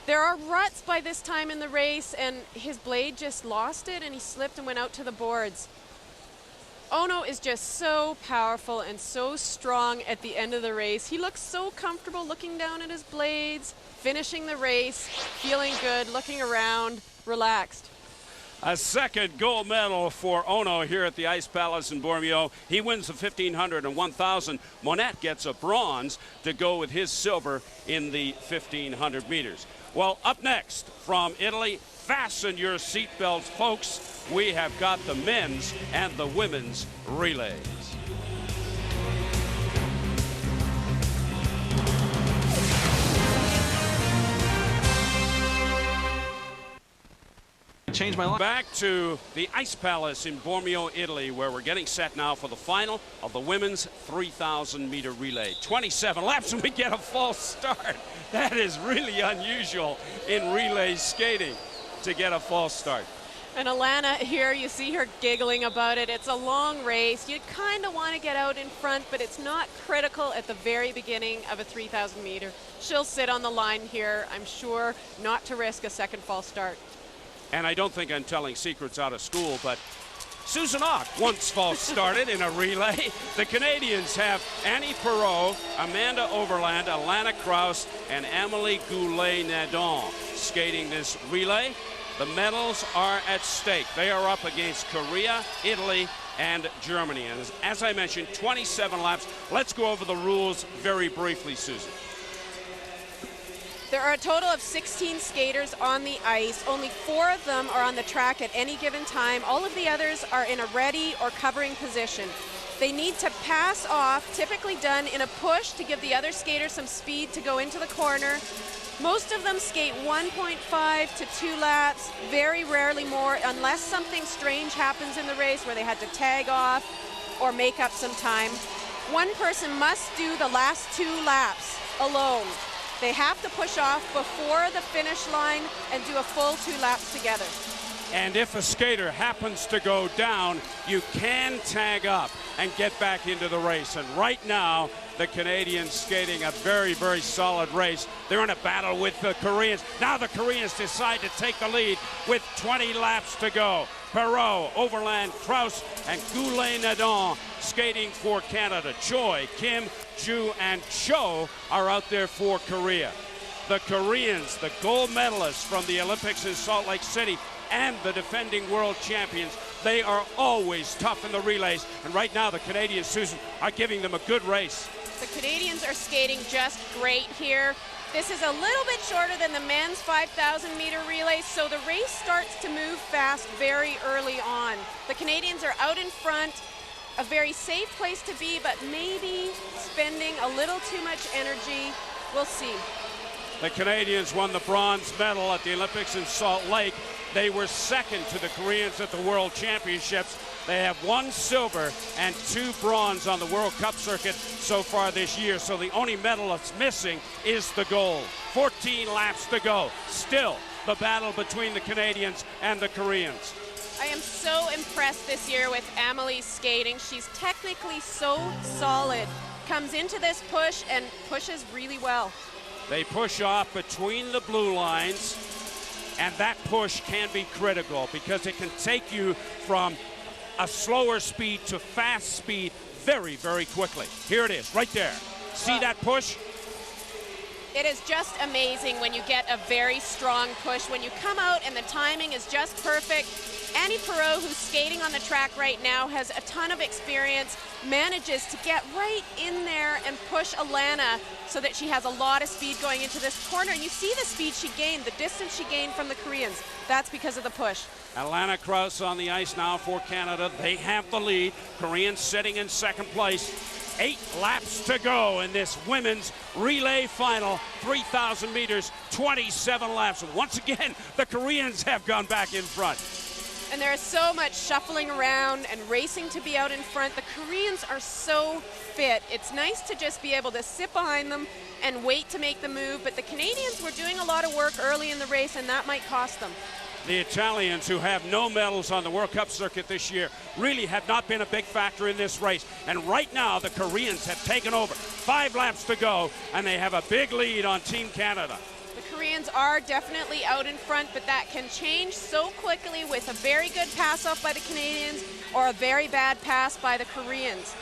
There are ruts by this time in the race, and his blade just lost it, and he slipped and went out to the boards. Ono is just so powerful and so strong at the end of the race. He looks so comfortable looking down at his blades, finishing the race, feeling good, looking around, relaxed. A second gold medal for Ono here at the Ice Palace in Bormio. He wins the 1,500 and 1,000. Monette gets a bronze to go with his silver in the 1,500 meters. Well, up next from Italy, fasten your seatbelts, folks. We have got the men's and the women's relays. changed my life. Back to the Ice Palace in Bormio, Italy, where we're getting set now for the final of the women's 3,000-meter relay. 27 laps and we get a false start. That is really unusual in relay skating to get a false start. And Alana here, you see her giggling about it. It's a long race. You kind of want to get out in front, but it's not critical at the very beginning of a 3,000 meter. She'll sit on the line here, I'm sure, not to risk a second false start. And I don't think I'm telling secrets out of school, but Susan Ock once false started in a relay. The Canadians have Annie Perreault, Amanda Overland, Alana Krause, and Amélie Goulet-Nadon skating this relay. The medals are at stake. They are up against Korea, Italy, and Germany. And as I mentioned, 27 laps. Let's go over the rules very briefly, Susan. There are a total of 16 skaters on the ice. Only 4 of them are on the track at any given time. All of the others are in a ready or covering position. They need to pass off, typically done in a push to give the other skater some speed to go into the corner. Most of them skate 1.5 to 2 laps, very rarely more, unless something strange happens in the race where they had to tag off or make up some time. One person must do the last 2 laps alone. They have to push off before the finish line and do a full 2 laps together. And if a skater happens to go down, you can tag up and get back into the race. And right now, the Canadians skating a very, very solid race. They're in a battle with the Koreans. Now the Koreans decide to take the lead with 20 laps to go. Perreault, Overland, Krause, and Goulet-Nadon skating for Canada. Choi, Kim, Ju, and Cho are out there for Korea. The Koreans, the gold medalists from the Olympics in Salt Lake City, and the defending world champions, they are always tough in the relays. And right now, the Canadians, Susan, are giving them a good race. The Canadians are skating just great here. This is a little bit shorter than the men's 5,000 meter relay, so the race starts to move fast very early on. The Canadians are out in front, a very safe place to be, but maybe spending a little too much energy. We'll see. The Canadians won the bronze medal at the Olympics in Salt Lake. They were second to the Koreans at the World Championships. They have 1 silver and 2 bronze on the World Cup circuit so far this year. So the only medal that's missing is the gold. 14 laps to go. Still the battle between the Canadians and the Koreans. I am so impressed this year with Amelie's skating. She's technically so solid. Comes into this push and pushes really well. They push off between the blue lines, and that push can be critical because it can take you from a slower speed to fast speed very, very quickly. Here it is, right there. See that push? It is just amazing when you get a very strong push. When you come out and the timing is just perfect. Annie Perreault, who's skating on the track right now, has a ton of experience, manages to get right in there and push Alana so that she has a lot of speed going into this corner. And you see the speed she gained, the distance she gained from the Koreans. That's because of the push. Alana Krause on the ice now for Canada. They have the lead. Koreans sitting in second place. 8 laps to go in this women's relay final. 3,000 meters, 27 laps. And once again, the Koreans have gone back in front. And there is so much shuffling around and racing to be out in front. The Koreans are so fit. It's nice to just be able to sit behind them and wait to make the move. But the Canadians were doing a lot of work early in the race, and that might cost them. The Italians, who have no medals on the World Cup circuit this year, really have not been a big factor in this race. And right now, the Koreans have taken over. 5 laps to go, and they have a big lead on Team Canada. The Koreans are definitely out in front, but that can change so quickly with a very good pass-off by the Canadians or a very bad pass by the Koreans.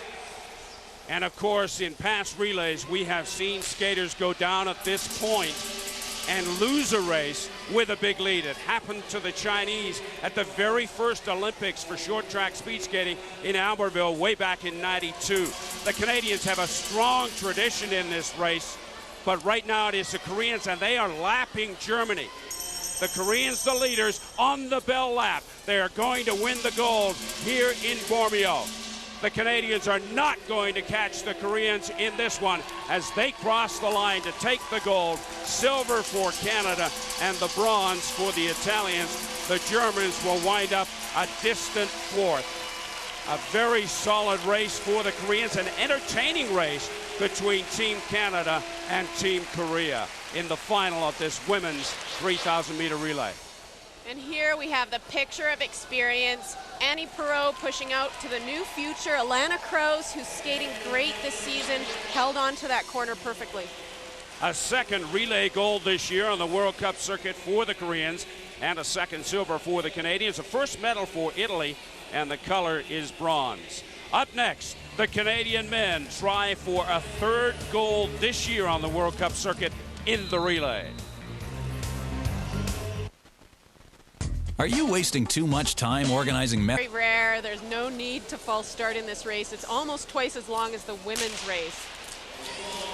And of course, in past relays, we have seen skaters go down at this point and lose a race with a big lead. It happened to the Chinese at the very first Olympics for short track speed skating in Albertville way back in '92. The Canadians have a strong tradition in this race, but right now it is the Koreans, and they are lapping Germany. The Koreans, the leaders, on the bell lap. They are going to win the gold here in Bormio. The Canadians are not going to catch the Koreans in this one as they cross the line to take the gold. Silver for Canada and the bronze for the Italians. the Germans will wind up a distant fourth. A very solid race for the Koreans, an entertaining race between Team Canada and Team Korea in the final of this women's 3,000-meter relay. And here we have the picture of experience. Annie Perreault pushing out to the new future. Alana Krause, who's skating great this season, held on to that corner perfectly. A second relay gold this year on the World Cup circuit for the Koreans, and a second silver for the Canadians. A first medal for Italy, and the color is bronze. Up next, the Canadian men try for a third gold this year on the World Cup circuit in the relay. Are you wasting too much time organizing Very rare. There's no need to false start in this race. It's almost twice as long as the women's race.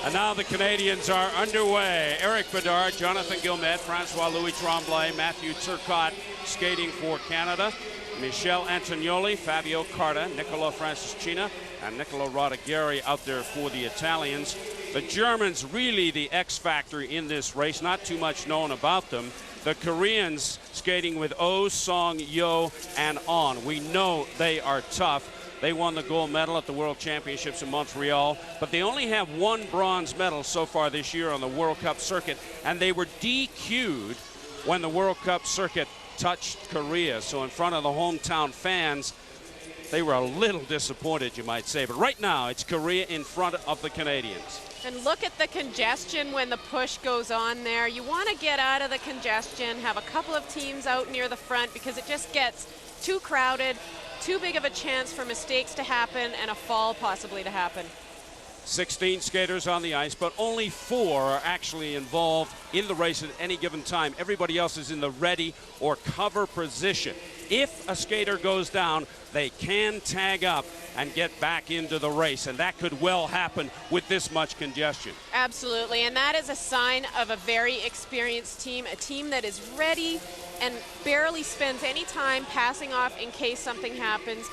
And now the Canadians are underway. Eric Bedard, Jonathan Guillemette, Francois-Louis Tremblay, Matthew Turcotte skating for Canada. Michel Antonioli, Fabio Carta, Nicola Franciscina, and Nicola Rodigeri out there for the Italians. The Germans really the X factor in this race. Not too much known about them. The Koreans skating with Oh, Song, Yo, and On. We know they are tough. They won the gold medal at the World Championships in Montreal, but they only have one bronze medal so far this year on the World Cup circuit, and they were DQ'd when the World Cup circuit touched Korea. So in front of the hometown fans, they were a little disappointed, you might say. But right now, it's Korea in front of the Canadians. And look at the congestion when the push goes on there. You want to get out of the congestion, have a couple of teams out near the front, because it just gets too crowded, too big of a chance for mistakes to happen and a fall possibly to happen. 16 skaters on the ice, but only 4 are actually involved in the race at any given time. Everybody else is in the ready or cover position. If a skater goes down, they can tag up and get back into the race, and that could well happen with this much congestion. Absolutely, and that is a sign of a very experienced team, a team that is ready and barely spends any time passing off in case something happens.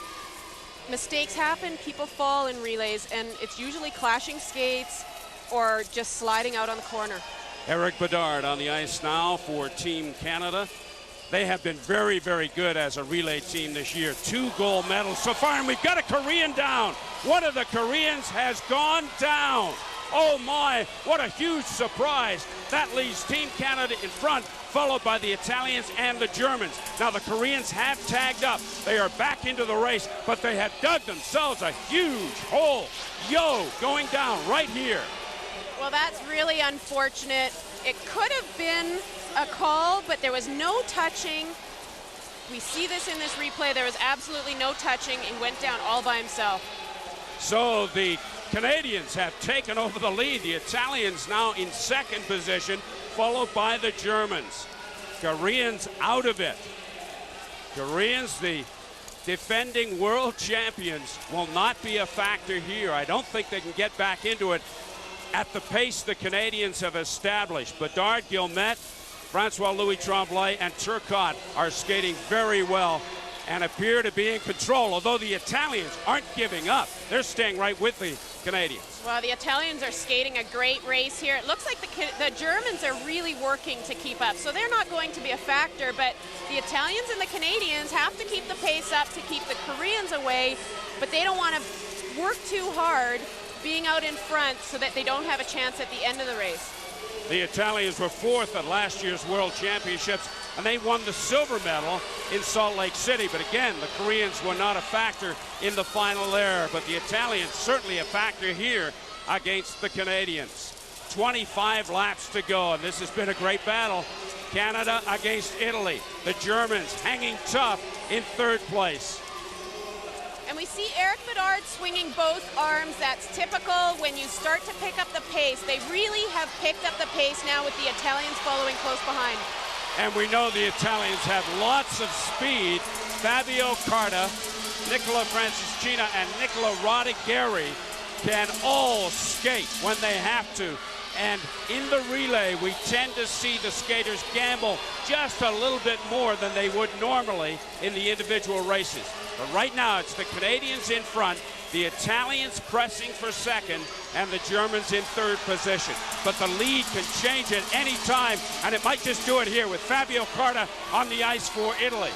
Mistakes happen, people fall in relays, and it's usually clashing skates or just sliding out on the corner. Eric Bedard on the ice now for Team Canada. They have been very, very good as a relay team this year. 2 gold medals so far, and we've got a Korean down. One of the Koreans has gone down. Oh my, what a huge surprise. That leaves Team Canada in front, followed by the Italians and the Germans. Now the Koreans have tagged up. They are back into the race, but they have dug themselves a huge hole. Yo, going down right here. Well, that's really unfortunate. It could have been a call, but there was no touching. We see this in this replay. There was absolutely no touching. He went down all by himself. So the Canadians have taken over the lead. The Italians now in second position, followed by the Germans. Koreans out of it. Koreans, the defending world champions, will not be a factor here. I don't think they can get back into it at the pace the Canadians have established. Bedard, Guillemette, Francois-Louis Tremblay, and Turcotte are skating very well and appear to be in control, although the Italians aren't giving up. They're staying right with the Canadians. Well, the Italians are skating a great race here. It looks like the Germans are really working to keep up, so they're not going to be a factor, but the Italians and the Canadians have to keep the pace up to keep the Koreans away, but they don't want to work too hard being out in front so that they don't have a chance at the end of the race. The Italians were 4th at last year's World Championships, and they won the silver medal in Salt Lake City. But again, the Koreans were not a factor in the final there, but the Italians certainly a factor here against the Canadians. 25 laps to go, and this has been a great battle. Canada against Italy. The Germans hanging tough in 3rd place. And we see Eric Bedard swinging both arms. That's typical when you start to pick up the pace. They really have picked up the pace now with the Italians following close behind. And we know the Italians have lots of speed. Fabio Carta, Nicola Franciscina, and Nicola Rodigeri can all skate when they have to. And in the relay, we tend to see the skaters gamble just a little bit more than they would normally in the individual races. But right now, it's the Canadians in front, The Italians pressing for second and the Germans in third position. But the lead can change at any time, and it might just do it here with Fabio Carta on the ice for Italy.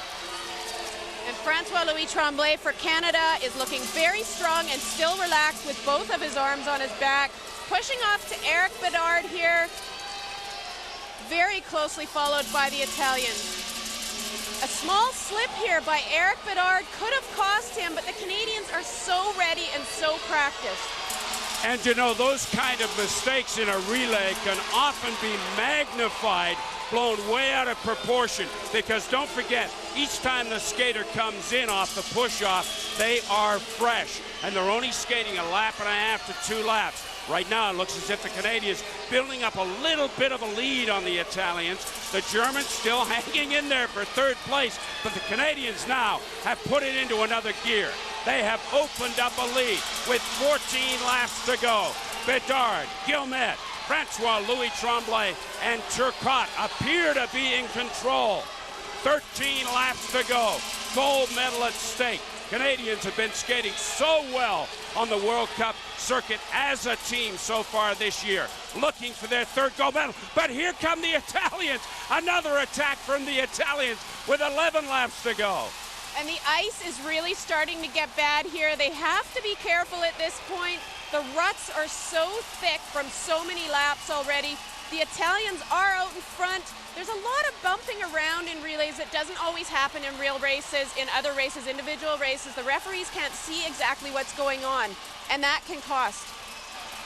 And Francois-Louis Tremblay for Canada is looking very strong and still relaxed with both of his arms on his back. Pushing off to Eric Bedard here. Very closely followed by the Italians. A small slip here by Eric Bedard could have cost him, but the Canadians are so ready and so practiced. And you know, those kind of mistakes in a relay can often be magnified, blown way out of proportion, because don't forget, each time the skater comes in off the push-off, they are fresh, and they're only skating a lap and a half to 2 laps. Right now, it looks as if the Canadians building up a little bit of a lead on the Italians. The Germans still hanging in there for third place, but the Canadians now have put it into another gear. They have opened up a lead with 14 laps to go. Bedard, Guillemette, Francois-Louis Tremblay, and Turcotte appear to be in control. 13 laps to go. Gold medal at stake. Canadians have been skating so well on the World Cup circuit as a team so far this year, looking for their third gold medal. But here come the Italians. Another attack from the Italians with 11 laps to go. And the ice is really starting to get bad here. They have to be careful at this point. The ruts are so thick from so many laps already. The Italians are out in front. There's a lot of bumping around in relays that doesn't always happen in real races, in other races, individual races. The referees can't see exactly what's going on, and that can cost.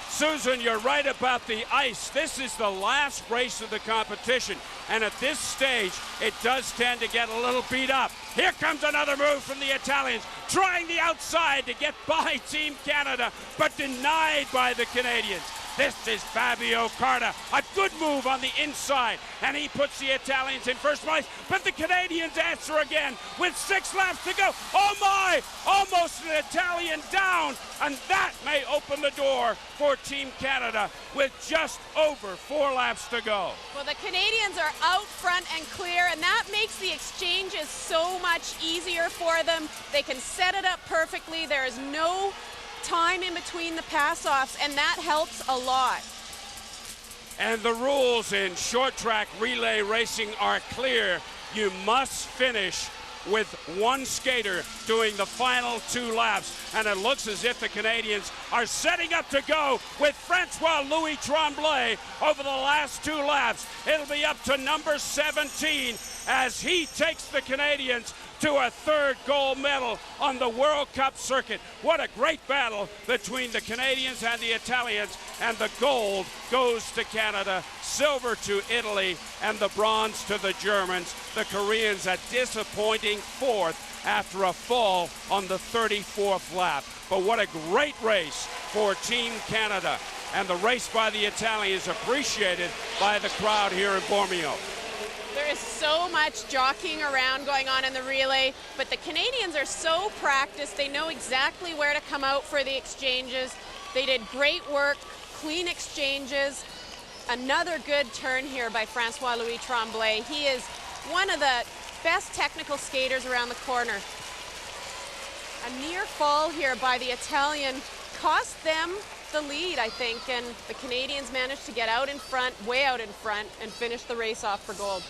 Susan, you're right about the ice. This is the last race of the competition, and at this stage, it does tend to get a little beat up. Here comes another move from the Italians, trying the outside to get by Team Canada, but denied by the Canadians. This is Fabio Carta, a good move on the inside, and he puts the Italians in first place, but the Canadians answer again with 6 laps to go. Oh my, almost an Italian down, and that may open the door for Team Canada with just over 4 laps to go. Well, the Canadians are out front and clear, and that makes the exchanges so much easier for them. They can set it up perfectly. There is no time in between the pass-offs, and that helps a lot. And the rules in short track relay racing are clear. You must finish with one skater doing the final 2 laps, and it looks as if the Canadians are setting up to go with Francois-Louis Tremblay over the last 2 laps. It'll be up to number 17 as he takes the Canadians to a 3rd gold medal on the World Cup circuit. What a great battle between the Canadians and the Italians, and the gold goes to Canada, silver to Italy, and the bronze to the Germans. The Koreans a disappointing 4th after a fall on the 34th lap. But what a great race for Team Canada, and the race by the Italians appreciated by the crowd here in Bormio. There is so much jockeying around going on in the relay, but the Canadians are so practiced. They know exactly where to come out for the exchanges. They did great work, clean exchanges. Another good turn here by Francois-Louis Tremblay. He is one of the best technical skaters around the corner. A near fall here by the Italian cost them the lead, I think, and the Canadians managed to get out in front, way out in front, and finish the race off for gold.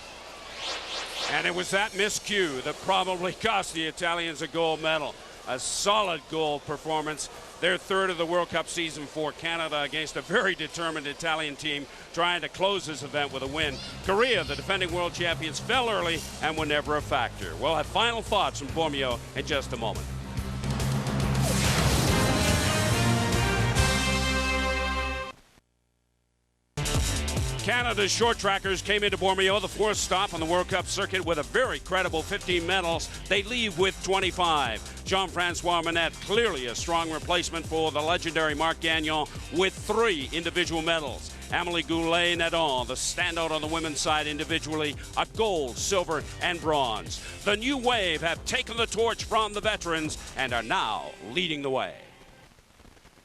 And it was that miscue that probably cost the Italians a gold medal. A solid gold performance. Their 3rd of the World Cup season for Canada against a very determined Italian team trying to close this event with a win. Korea, the defending world champions, fell early and were never a factor. We'll have final thoughts from Bormio in just a moment. Canada's short trackers came into Bormio, the 4th stop on the World Cup circuit, with a very credible 15 medals. They leave with 25. Jean-Francois Manette, clearly a strong replacement for the legendary Marc Gagnon, with 3 individual medals. Amélie Goulet-Nadon, the standout on the women's side individually, a gold, silver, and bronze. The new wave have taken the torch from the veterans and are now leading the way.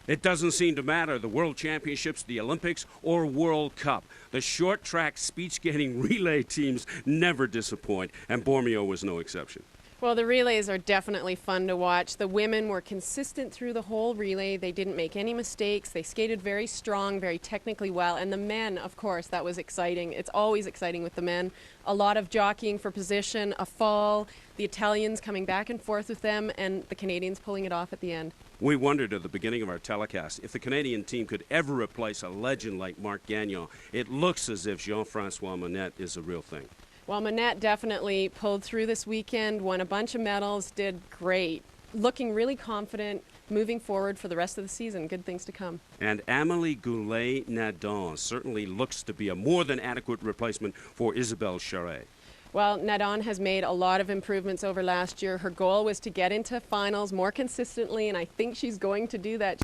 It doesn't seem to matter, the World Championships, the Olympics, or World Cup. The short track speed skating relay teams never disappoint, and Bormio was no exception. Well, the relays are definitely fun to watch. The women were consistent through the whole relay. They didn't make any mistakes. They skated very strong, very technically well. And the men, of course, that was exciting. It's always exciting with the men. A lot of jockeying for position, a fall, the Italians coming back and forth with them, and the Canadians pulling it off at the end. We wondered at the beginning of our telecast if the Canadian team could ever replace a legend like Marc Gagnon. It looks as if Jean-Francois Monette is a real thing. Well, Monette definitely pulled through this weekend, won a bunch of medals, did great. Looking really confident, moving forward for the rest of the season. Good things to come. And Amélie Goulet-Nadon certainly looks to be a more than adequate replacement for Isabelle Charret. Well, Nadon has made a lot of improvements over last year. Her goal was to get into finals more consistently, and I think she's going to do that.